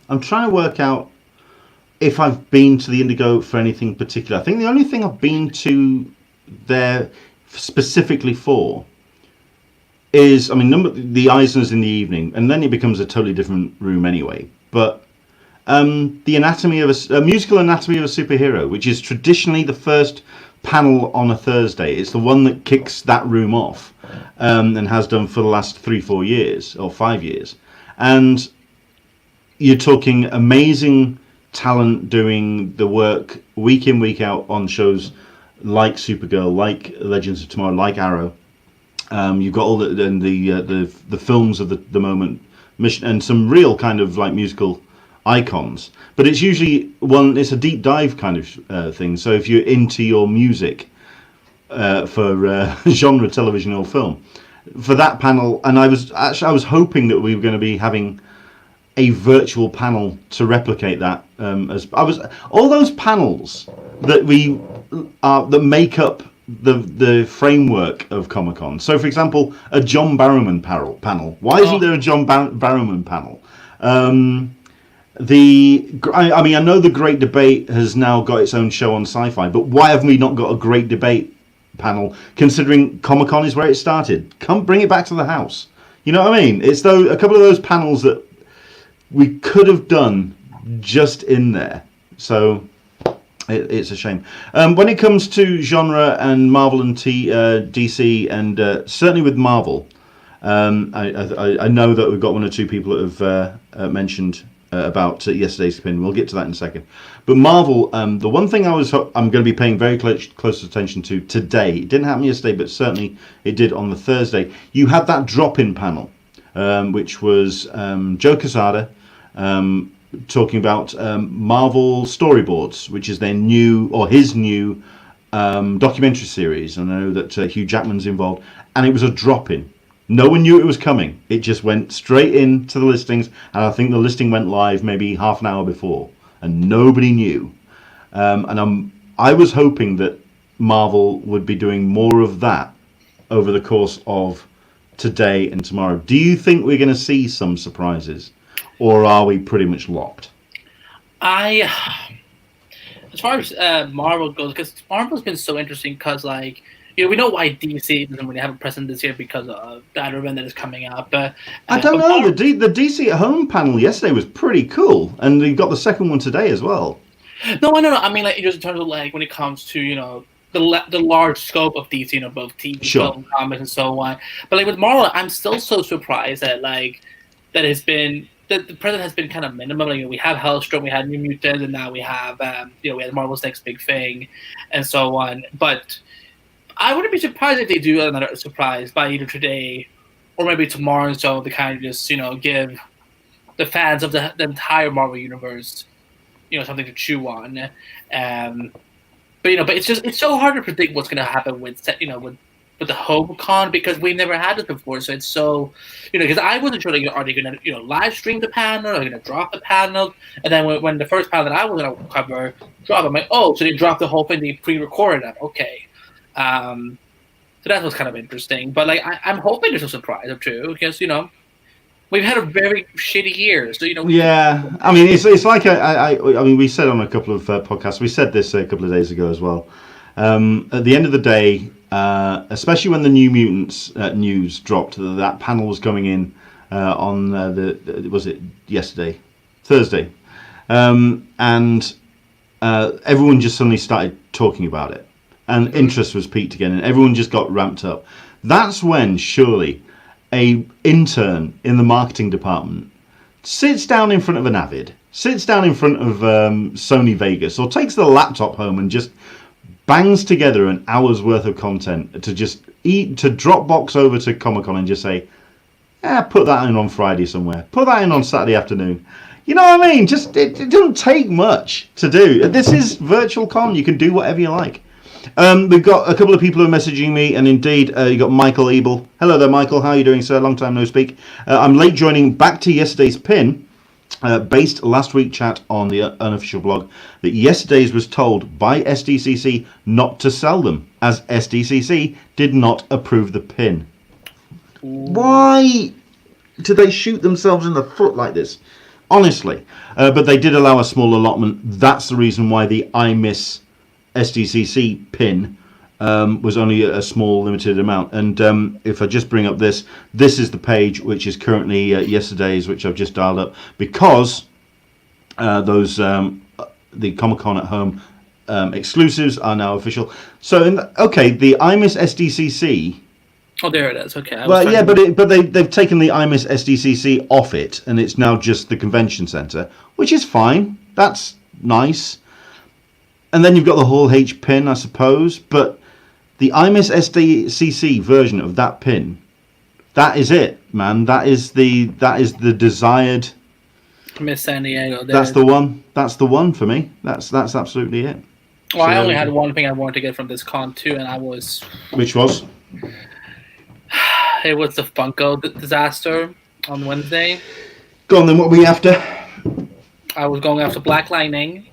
I'm trying to work out if I've been to the Indigo for anything particular. I think the only thing I've been to there specifically for is, the Eisners in the evening, and then it becomes a totally different room anyway. But the anatomy of a musical anatomy of a superhero, which is traditionally the first panel on a Thursday. It's the one that kicks that room off, and has done for the last 3-4 years or 5 years. And you're talking amazing talent doing the work week in, week out on shows like Supergirl, like Legends of Tomorrow, like Arrow. You've got all the films of the moment, and some real kind of musical icons. But it's usually it's a deep dive kind of thing. So if you're into your music for genre television or film, for that panel, and I was hoping that we were going to be having a virtual panel to replicate that. All those panels that that make up the framework of Comic-Con. So, for example, a John Barrowman panel. Why isn't there a John Barrowman panel? I know the Great Debate has now got its own show on Sci-Fi, but why have we not got a Great Debate panel? Considering Comic-Con is where it started, come bring it back to the house. You know what I mean? It's a couple of those panels that we could have done just in there. So it's a shame. When it comes to genre and Marvel and DC, and certainly with Marvel, I know that we've got one or two people that have mentioned about yesterday's spin. We'll get to that in a second. But Marvel, the one thing I'm going to be paying very close attention to today, it didn't happen yesterday, but certainly it did on the Thursday. You had that drop-in panel, which was Joe Quesada talking about Marvel Storyboards, which is his new documentary series. And I know that Hugh Jackman's involved, and it was a drop-in. No one knew it was coming. It just went straight into the listings, and I think the listing went live maybe half an hour before, and nobody knew. I was hoping that Marvel would be doing more of that over the course of today and tomorrow. Do you think we're going to see some surprises, or are we pretty much locked? As far as Marvel goes, because Marvel's been so interesting, because we know why DC doesn't really have a presence this year because of that event that is coming up. I don't know. The DC at Home panel yesterday was pretty cool, and you've got the second one today as well. No. I mean, just in terms of when it comes to the large scope of DC, both TV, film, comics, and so on. But with Marvel, I'm still so surprised that that has been. The present has been kind of minimum. We have Hellstrom, we had New Mutants, and now we have we had Marvel's next big thing, and so on. But I wouldn't be surprised if they do another surprise by either today or maybe tomorrow, so they kind of just give the fans of the entire Marvel universe something to chew on. But it's so hard to predict what's going to happen with the Home Con, because we've never had it before. So it's so because I wasn't sure are they going to live stream the panel, are they going to drop the panel? And then when the first panel that I was going to cover dropped, I'm like, oh, so they dropped the whole thing, they pre-recorded it. Okay. So that was kind of interesting, but I'm hoping there's a surprise or two, because we've had a very shitty year. So yeah, I mean it's like I mean we said on a couple of podcasts, we said this a couple of days ago as well. At the end of the day, especially when the New Mutants news dropped, that panel was coming in on was it yesterday, Thursday, and everyone just suddenly started talking about it. And interest was peaked again, and everyone just got ramped up. That's when surely a intern in the marketing department sits down in front of an Avid, sits down in front of Sony Vegas, or takes the laptop home and just bangs together an hour's worth of content to just to Dropbox over to Comic-Con and just say, put that in on Friday somewhere, put that in on Saturday afternoon. You know what I mean? Just it doesn't take much to do. This is Virtual Con. You can do whatever you like. We've got a couple of people who are messaging me, and indeed, you got Michael Ebel. Hello there, Michael. How are you doing, sir? Long time no speak. I'm late joining back to yesterday's pin, based last week chat on the unofficial blog, that yesterday's was told by SDCC not to sell them, as SDCC did not approve the pin. Why do they shoot themselves in the foot like this? Honestly. But they did allow a small allotment. That's the reason why the I Miss SDCC pin was only a small limited amount. And if I just bring up this is the page which is currently yesterday's, which I've just dialed up, because those the Comic-Con at Home exclusives are now official. So the I Miss SDCC. Oh, there it is. Okay. But they've taken the I Miss SDCC off it, and it's now just the convention center, which is fine. That's nice. And then you've got the Hall H pin, I suppose. But the I Miss SDCC version of that pin, that is it, man. That is the desired. Miss San Diego. That's the one. That's the one for me. That's absolutely it. Well, I only had one thing I wanted to get from this con too, and Which was? It was the Funko disaster on Wednesday. Go on then, what were you after? I was going after Black Lightning,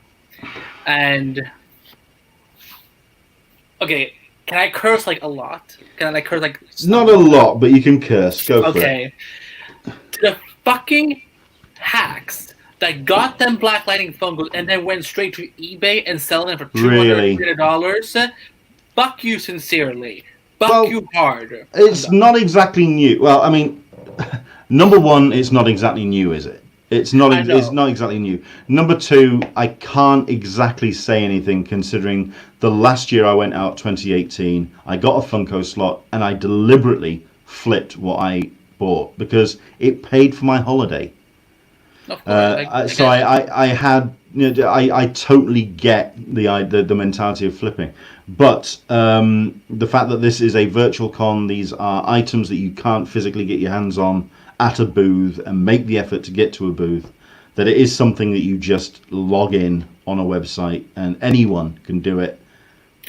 and okay, can I curse like a lot? Can I curse like? Not a lot, but you can curse. Go for it. Okay. The fucking hacks that got them Black Lightning Funkos and then went straight to eBay and selling them for $200. Fuck you sincerely. Fuck you hard. It's not exactly new. Well, I mean, number one, it's not exactly new, is it? It's not exactly new. Number two, I can't exactly say anything considering the last year I went out, 2018, I got a Funko slot and I deliberately flipped what I bought because it paid for my holiday. Of course, so I had, I totally get the mentality of flipping, but the fact that this is a virtual con, these are items that you can't physically get your hands on at a booth and make the effort to get to a booth, that it is something that you just log in on a website and anyone can do it.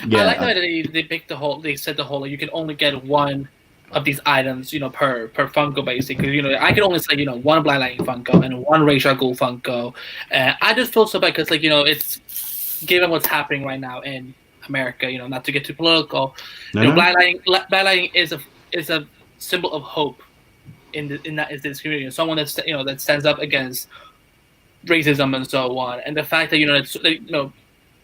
Yeah, I like that they picked they said the whole, you can only get one of these items, per Funko, basically. I can only say, one Black Lightning Funko and one Rachel Gould Funko. I just feel so bad because, it's given what's happening right now in America. Not to get too political. Black Lightning is a symbol of hope in this community. Someone that's that stands up against racism and so on. And the fact that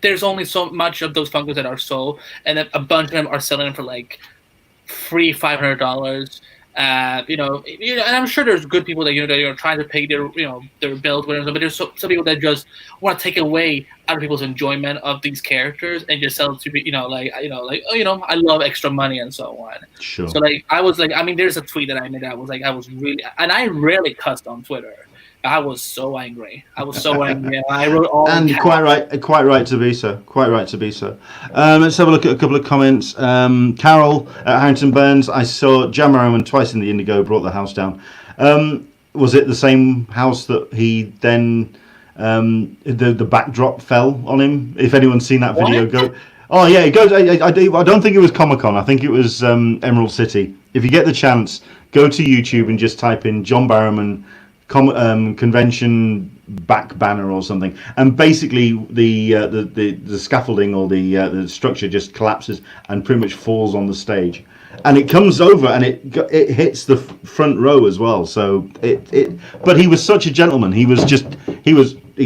there's only so much of those Funkos that are sold, and that a bunch of them are selling them for free $500. And I'm sure there's good people that that are trying to pay their bills, whatever. But there's some people that just want to take away other people's enjoyment of these characters and just sell it to be I love extra money and so on. Sure. So there's a tweet that I made that I rarely cussed on Twitter. I was so angry. I wrote all. And quite right to be so. Quite right to be so. Let's have a look at a couple of comments. Carol at Harrington Burns. I saw Jan Merriman twice in the Indigo. Brought the house down. Was it the same house that he then the backdrop fell on him? If anyone's seen that video, go. Oh yeah, it goes. I don't think it was Comic-Con. I think it was Emerald City. If you get the chance, go to YouTube and just type in John Barrowman convention back banner or something, and basically the scaffolding or the structure just collapses and pretty much falls on the stage, and it comes over and it hits the front row as well. So but he was such a gentleman. He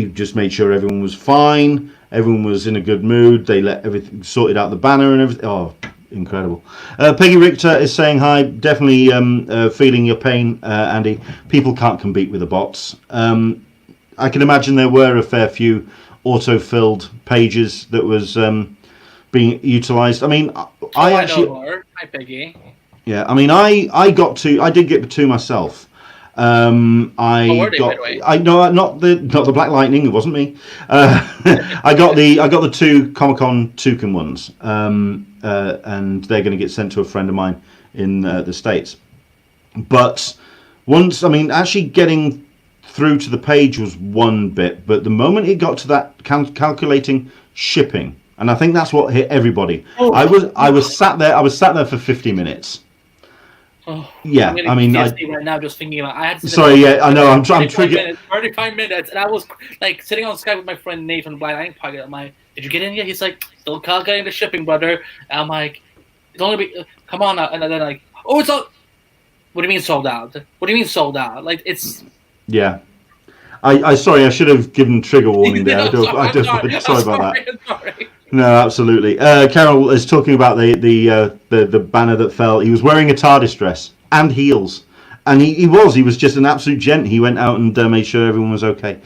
just made sure everyone was fine, everyone was in a good mood. They let everything sorted out, the banner and everything. Oh, incredible. Peggy Richter is saying hi. Definitely feeling your pain, Andy. People can't compete with the bots. I can imagine there were a fair few auto-filled pages that was being utilised. I mean, Hi, Peggy. Yeah, I mean, I did get two myself. I were they, got. by the way? I no, not the Black Lightning. It wasn't me. I got the two Comic Con Talkin ones, and they're going to get sent to a friend of mine in the States. But once, I mean, actually getting through to the page was one bit, but the moment it got to that calculating shipping, and I think that's what hit everybody. Oh. I was sat there for 50 minutes. Oh, Yeah, I'm I mean, PTSD right now just thinking about. I had to sit sorry, there yeah, I know, I'm triggered. 35 minutes, and I was like sitting on Skype with my friend Nathan Black Lightning Pocket. I'm like, "Did you get in yet?" He's like, "Still calculating the shipping, brother." And I'm like, "It's only be come on now." And then like, "Oh, it's all." What do you mean sold out? What do you mean sold out? Like it's. Yeah. I sorry, I should have given trigger warning there. I'm Sorry about that. I'm sorry. No, absolutely. Carol is talking about the banner that fell. He was wearing a TARDIS dress and heels, and he was just an absolute gent. He went out and made sure everyone was okay.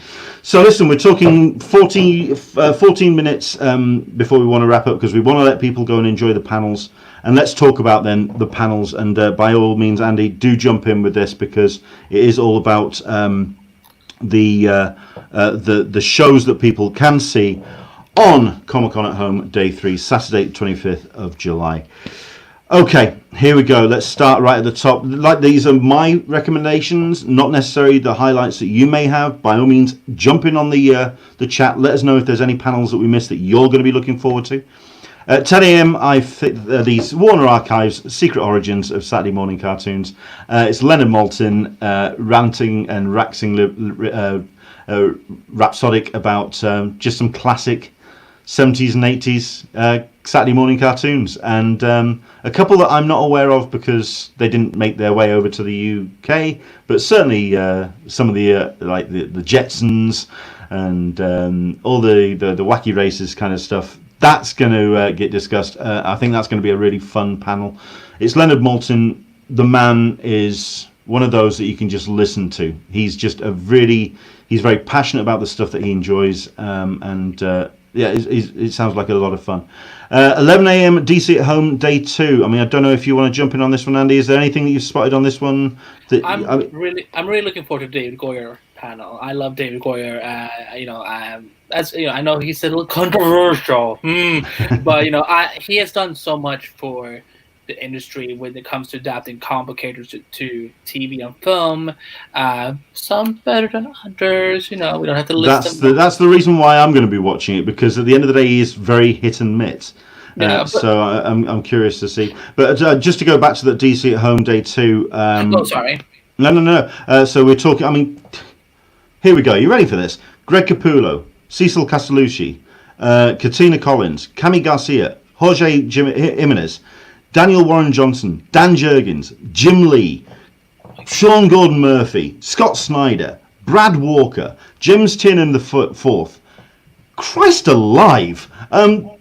So listen, we're talking 14 minutes before we want to wrap up, because we want to let people go and enjoy the panels. And let's talk about then the panels. And by all means, Andy, do jump in with this, because it is all about the shows that people can see on Comic Con at Home Day 3, Saturday 25th of July. Okay, here we go. Let's start right at the top. Like, these are my recommendations, not necessarily the highlights that you may have. By all means, jump in on the chat. Let us know if there's any panels that we missed that you're going to be looking forward to. At 10 a.m, I fit these Warner Archives Secret Origins of Saturday morning cartoons. It's Leonard Maltin ranting and rhapsodic about just some classic 70s and 80s Saturday morning cartoons, and a couple that I'm not aware of because they didn't make their way over to the UK, but certainly some of the like the Jetsons and all the wacky races kind of stuff. That's going to get discussed. I think that's going to be a really fun panel. It's Leonard Maltin. The man is one of those that you can just listen to. He's just he's very passionate about the stuff that he enjoys, and yeah, it sounds like a lot of fun. 11 a.m. DC at Home Day 2. I mean, I don't know if you want to jump in on this one, Andy. Is there anything that you've spotted on this one? I'm really looking forward to David Goyer panel. I love David Goyer. As you know, I know he's a little controversial, but he has done so much for the industry when it comes to adapting comic characters to TV and film. Some better than others. We don't have to list them. That's the reason why I'm going to be watching it, because at the end of the day, he is very hit and miss. So I'm curious to see. But just to go back to the DC at Home Day 2. Sorry. No. So we're talking. I mean, here we go. You ready for this? Greg Capullo, Cecil Castellucci, Katina Collins, Cami Garcia, Jorge Jimenez, Daniel Warren Johnson, Dan Jurgens, Jim Lee, Sean Gordon Murphy, Scott Snyder, Brad Walker, James Tiernan the Fourth. Christ alive! That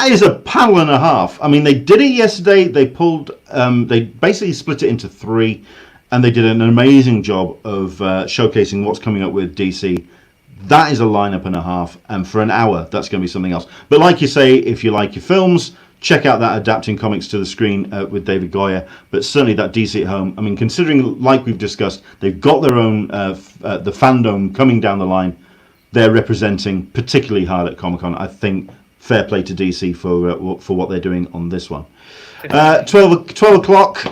is a panel and a half. I mean, they did it yesterday. They they basically split it into three, and they did an amazing job of showcasing what's coming up with DC. That is a lineup and a half, and for an hour, that's going to be something else. But like you say, if you like your films, check out that Adapting Comics to the Screen with David Goyer. But certainly that DC at Home, I mean, considering, like we've discussed, they've got their own, the fandom coming down the line. They're representing particularly hard at Comic-Con. I think fair play to DC for what they're doing on this one. 12 o'clock,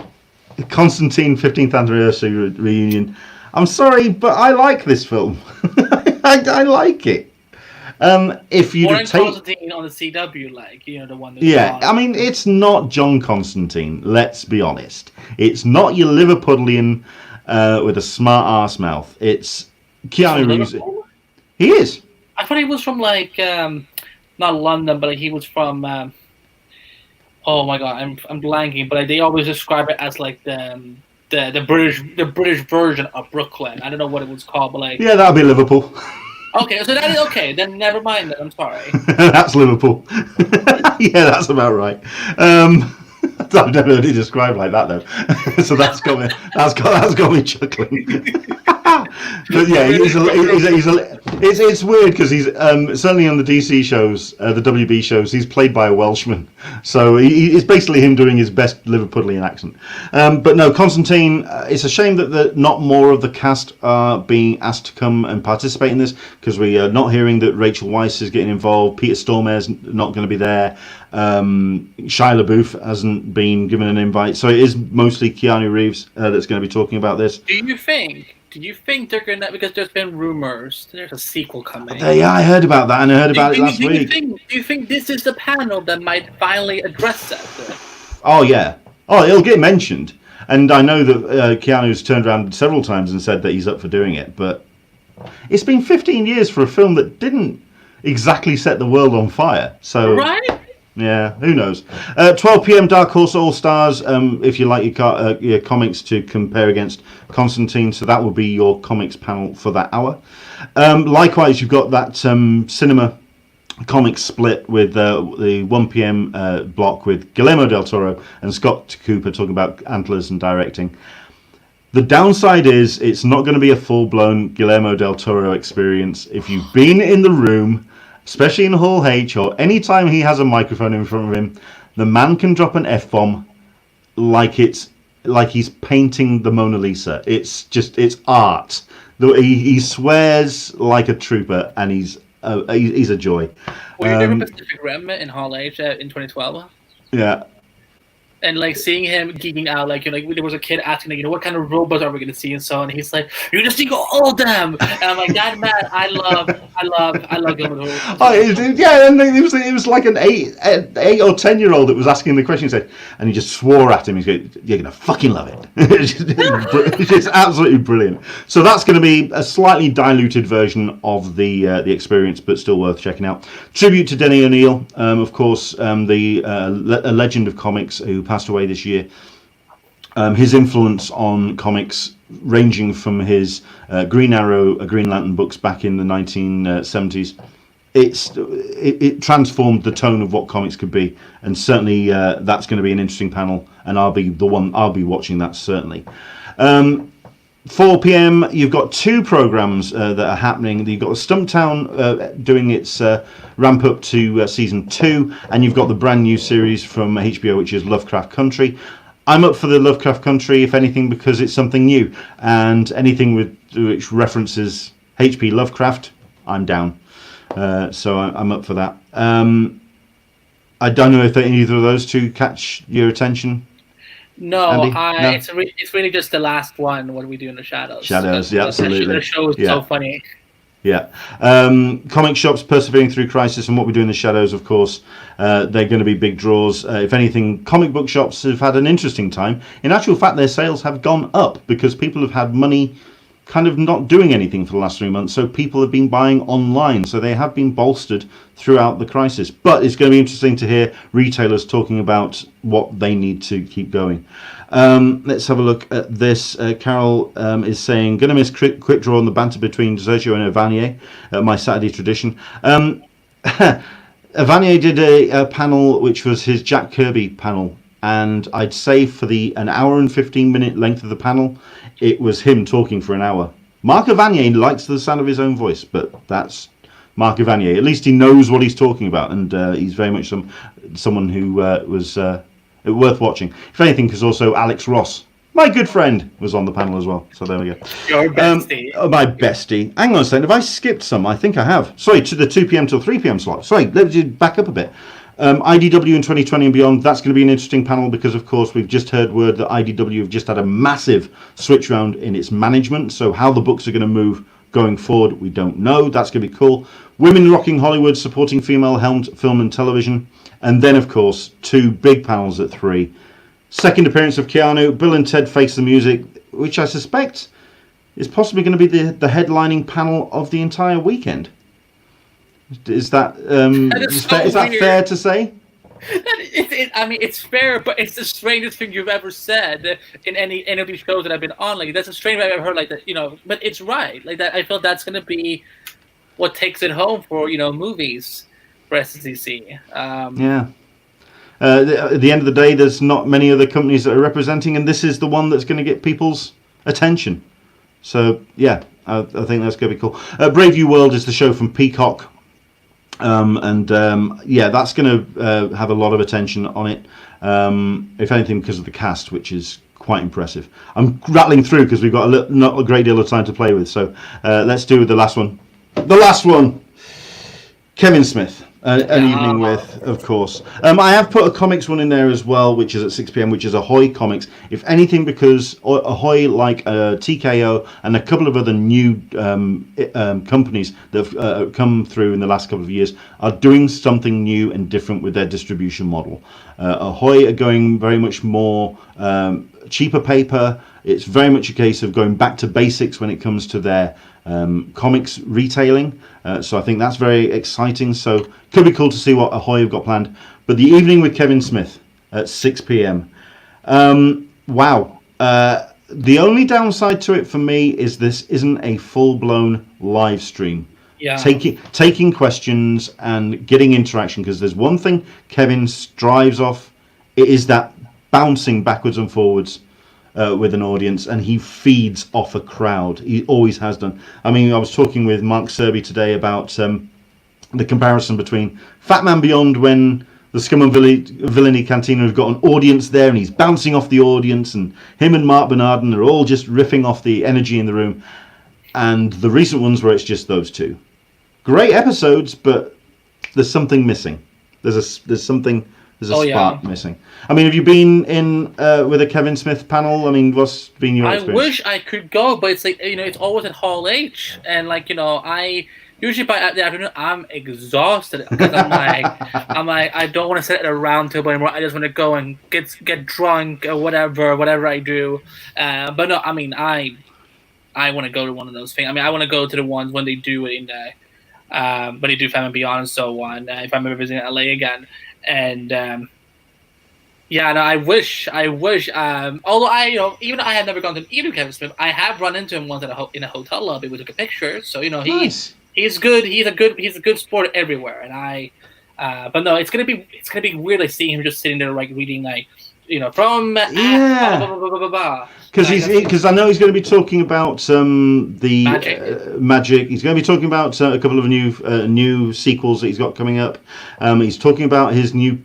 Constantine 15th Anniversary Reunion. I'm sorry, but I like this film. I like it. If you take Constantine on the CW, the one. I mean, it's not John Constantine. Let's be honest. It's not your Liverpudlian with a smart arse mouth. It's Keanu Reeves. He is. I thought he was from not London, but he was from. Oh my god, I'm blanking. But they always describe it as like the British version of Brooklyn. I don't know what it was called, but yeah, that'll be Liverpool. Okay, so that is okay. Then never mind. Then I'm sorry. That's Liverpool. Yeah, that's about right. I've never heard it described like that though. So that's got me chuckling. But yeah, it's weird because he's certainly on the DC shows, the WB shows, he's played by a Welshman, so it's basically him doing his best Liverpudlian accent. But no, Constantine. It's a shame that not more of the cast are being asked to come and participate in this, because we are not hearing that Rachel Weisz is getting involved. Peter Stormare's not going to be there. Shia LaBeouf hasn't been given an invite, so it is mostly Keanu Reeves that's going to be talking about this. Do you think they're gonna, because there's been rumors there's a sequel coming? Yeah, I heard about that, and I heard about it last week. Do you think this is the panel that might finally address that? Oh yeah. Oh, it'll get mentioned, and I know that Keanu's turned around several times and said that he's up for doing it. But it's been 15 years for a film that didn't exactly set the world on fire. So right. Yeah, who knows? 12 p.m. Dark Horse All Stars. If you like your comics to compare against Constantine, so that will be your comics panel for that hour. Likewise, you've got that cinema comics split with the 1 p.m. block with Guillermo del Toro and Scott Cooper talking about Antlers and directing. The downside is it's not going to be a full-blown Guillermo del Toro experience. If you've been in the room, especially in Hall H, or any time he has a microphone in front of him, the man can drop an F-bomb like he's painting the Mona Lisa. It's art. He swears like a trooper, and he's a joy. Were you there Pacific Rim in Hall H in 2012? Yeah. And like seeing him geeking out, like, you know, like there was a kid asking, like, you know, what kind of robots are we going to see and so on. And he's like, "You just think of all of them." And I'm like, "That man, I love Guillermo. Yeah, and it was like an 8 or 10-year-old that was asking the question. He said, and he just swore at him. He's going, "You're gonna fucking love it." It's just absolutely brilliant. So that's going to be a slightly diluted version of the experience, but still worth checking out. Tribute to Denny O'Neil, of course, a legend of comics who passed away this year. His influence on comics, ranging from his Green Arrow, Green Lantern books back in the 1970s, it transformed the tone of what comics could be, and certainly that's going to be an interesting panel, and I'll be watching that certainly. 4 p.m. You've got two programs that are happening. You've got Stumptown doing its ramp up to season 2, and you've got the brand new series from HBO, which is Lovecraft Country. I'm up for the Lovecraft Country, if anything, because it's something new, and anything which references H.P. Lovecraft, I'm down. So I'm up for that. I don't know if either of those two catch your attention. No, no? It's really just the last one. What do we do in the shadows? Shadows, yeah, absolutely. The show is so funny. Yeah. Comic shops persevering through crisis, and what we do in the shadows, of course, they're going to be big draws. If anything, comic book shops have had an interesting time. In actual fact, their sales have gone up because people have had money kind of not doing anything for the last 3 months, so people have been buying online, so they have been bolstered throughout the crisis. But it's going to be interesting to hear retailers talking about what they need to keep going. Let's have a look at this. Carol is saying, going to miss quick draw on the banter between Sergio and Evanier, my Saturday tradition. Evanier did a panel which was his Jack Kirby panel, and I'd say for an hour and 15-minute length of the panel, it was him talking for an hour. Mark Evanier likes the sound of his own voice, but that's Mark Evanier. At least he knows what he's talking about, and he's very much someone who was worth watching. If anything, because also Alex Ross, my good friend, was on the panel as well. So there we go. Your bestie. My bestie. Hang on a second. Have I skipped some? I think I have. Sorry, to the 2 p.m. till 3 p.m. slot. Sorry, let's back up a bit. IDW in 2020 and beyond, that's going to be an interesting panel because, of course, we've just heard word that IDW have just had a massive switch round in its management. So how the books are going to move going forward, we don't know. That's going to be cool. Women Rocking Hollywood, supporting female-helmed film and television. And then, of course, two big panels at 3. Second appearance of Keanu, Bill and Ted Face the Music, which I suspect is possibly going to be the headlining panel of the entire weekend. Is that fair to say? I mean, it's fair, but it's the strangest thing you've ever said in any of these shows that I've been on. Like, that's the strangest thing I've ever heard. Like that, you know. But it's right. Like that, I feel that's going to be what takes it home for movies for SDCC. Yeah. At the end of the day, there's not many other companies that are representing, and this is the one that's going to get people's attention. So yeah, I think that's going to be cool. Brave New World is the show from Peacock. That's going to have a lot of attention on it. If anything, because of the cast, which is quite impressive. I'm rattling through because we've got not a great deal of time to play with. So let's do the last one. The last one. Kevin Smith. An evening with, of course. I have put a comics one in there as well, which is at 6 p.m., which is Ahoy Comics. If anything, because Ahoy, like TKO and a couple of other new companies that have come through in the last couple of years, are doing something new and different with their distribution model. Ahoy are going very much more cheaper paper. It's very much a case of going back to basics when it comes to their comics retailing. So I think that's very exciting. So could be cool to see what Ahoy have got planned. But the evening with Kevin Smith at 6 p.m. Wow. The only downside to it for me is this isn't a full-blown live stream. Yeah. Taking questions and getting interaction, because there's one thing Kevin strives off. It is that bouncing backwards and forwards with an audience, and he feeds off a crowd. He always has done. I mean, I was talking with Mark Serby today about the comparison between Fat Man Beyond, when the Scum and Villainy Cantina have got an audience there and he's bouncing off the audience, and him and Mark Bernardin are all just riffing off the energy in the room, and the recent ones where it's just those two. Great episodes, but there's something missing. There's a spark missing. I mean, have you been in with a Kevin Smith panel? I mean, what's been your experience? I wish I could go, but it's like, it's always at Hall H, and I usually by the afternoon I'm exhausted because I'm like I don't want to sit at a round table anymore. I just want to go and get drunk or whatever I do. But no, I mean I want to go to one of those things. I mean, I want to go to the ones when they do it in when they do Family Beyond and so on. If I'm ever visiting LA again. And I wish. Although even though I have never gone to either Kevin Smith, I have run into him once in a hotel lobby. We took a picture, so nice. He's good. He's a good sport everywhere. And but no, it's gonna be weird, like seeing him just sitting there like reading from because I know he's going to be talking about the magic. He's going to be talking about a couple of new sequels that he's got coming up. He's talking about his new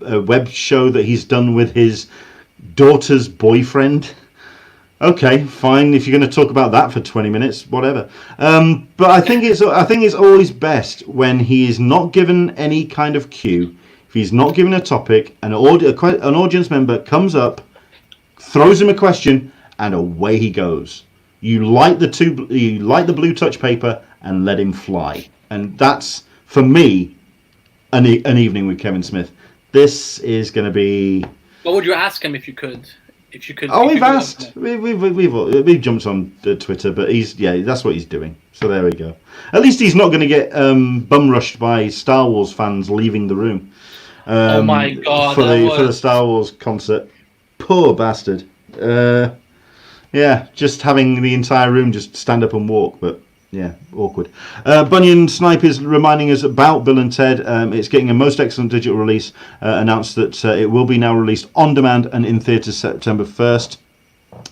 web show that he's done with his daughter's boyfriend. Okay, fine. If you're going to talk about that for 20 minutes, whatever. But I think it's always best when he is not given any kind of cue. If he's not given a topic, an audience member comes up, throws him a question, and away he goes. You light the blue touch paper and let him fly. And that's, for me, an evening with Kevin Smith. This is going to be. What would you ask him if you could? We've asked. We've jumped on Twitter, but that's what he's doing. So there we go. At least he's not going to get bum rushed by Star Wars fans leaving the room. Oh my God! For the Star Wars concert. Poor bastard. Just having the entire room just stand up and walk, but awkward. Bunyan Snipe is reminding us about Bill and Ted. It's getting a most excellent digital release. Announced that it will be now released on demand and in theatres September 1st.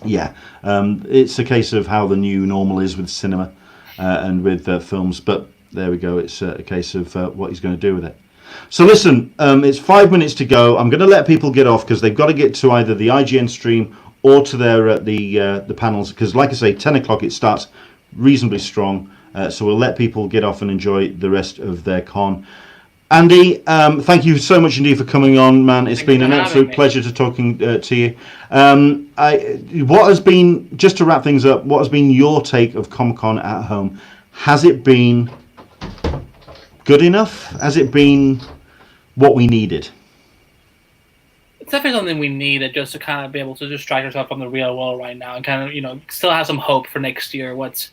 It's a case of how the new normal is with cinema and with films, but there we go. It's a case of what he's going to do with it. So listen, it's 5 minutes to go. I'm going to let people get off because they've got to get to either the IGN stream or to their the panels, because like I say, 10 o'clock it starts reasonably strong. So we'll let people get off and enjoy the rest of their con. Andy, thank you so much indeed for coming on, man. It's been an absolute pleasure to talking to you. What has been, just to wrap things up, what has been your take of Comic-Con at home? Has it been good enough? Has it been what we needed? It's definitely something we needed, just to kind of be able to distract ourselves from the real world right now and kind of, still have some hope for next year. It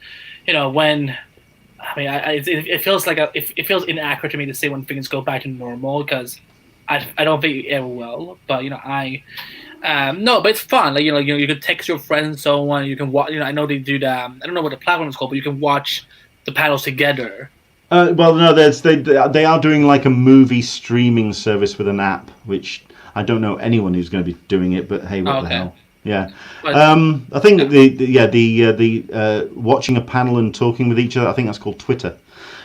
feels like it feels inaccurate to me to say when things go back to normal, because I don't think it ever will. But no, but it's fun. You can text your friends and so on. You can watch. I know they do the. I don't know what the platform is called, but you can watch the panels together. Well, no, they are doing like a movie streaming service with an app, which I don't know anyone who's going to be doing it, but hey, what the hell? Yeah. But, I think the watching a panel and talking with each other, I think that's called Twitter.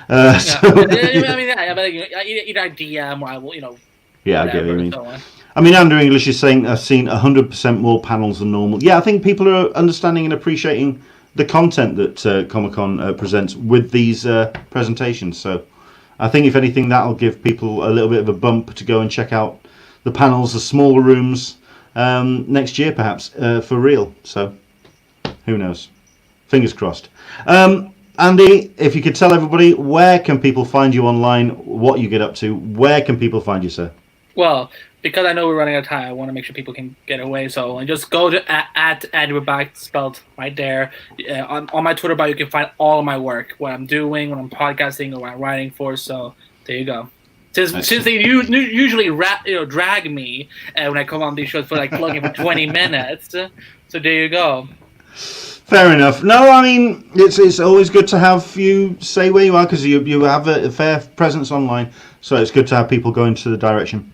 yeah, So, I mean, yeah, but either DM or I will, yeah, I get what you whatever. mean. So on. I mean, Andrew English is saying I've seen 100% more panels than normal. Yeah, I think people are understanding and appreciating the content that Comic Con presents with these presentations. So I think, if anything, that'll give people a little bit of a bump to go and check out the panels, the smaller rooms next year, perhaps, for real. So who knows? Fingers crossed. Andy, if you could tell everybody, where can people find you online, what you get up to, where can people find you, sir? Well, because I know we're running out of time, I want to make sure people can get away. So just go to at Andrew Back, spelled right there. On my Twitter bio, you can find all of my work, what I'm doing, what I'm podcasting, or what I'm writing for. So there you go. Since they usually drag me when I come on these shows for like plugging for 20 minutes. So there you go. Fair enough. No, I mean, it's always good to have you say where you are, because you have a fair presence online. So it's good to have people go into the direction.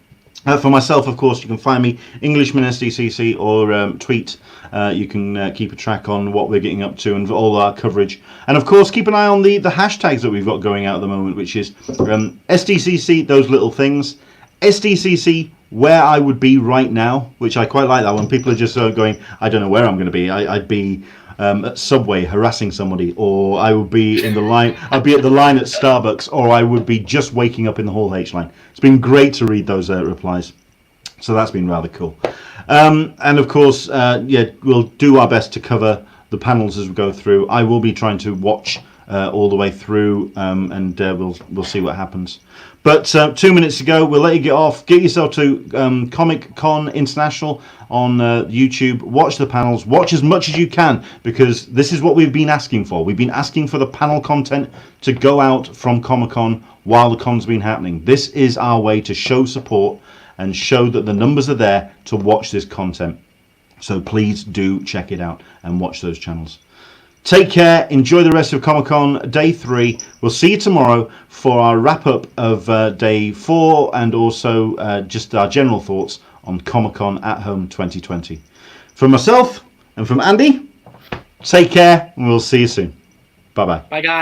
For myself, of course, you can find me Englishman SDCC or tweet. You can keep a track on what we're getting up to and all our coverage. And of course, keep an eye on the hashtags that we've got going out at the moment, which is SDCC, those little things, SDCC, where I would be right now, which I quite like that one. People are just going, I don't know where I'm going to be. I'd be at Subway harassing somebody, or I would be in the line. I'd be at the line at Starbucks, or I would be just waking up in the Hall H line. It's been great to read those replies, so that's been rather cool. And of course, we'll do our best to cover the panels as we go through. I will be trying to watch all the way through, and we'll see what happens. But 2 minutes to go, we'll let you get off. Get yourself to Comic Con International on YouTube. Watch the panels. Watch as much as you can, because this is what we've been asking for. We've been asking for the panel content to go out from Comic Con while the con's been happening. This is our way to show support and show that the numbers are there to watch this content. So please do check it out and watch those channels. Take care. Enjoy the rest of Comic Con Day 3. We'll see you tomorrow for our wrap up of Day 4 and also just our general thoughts on Comic Con at Home 2020. From myself and from Andy, take care, and we'll see you soon. Bye bye. Bye, guys.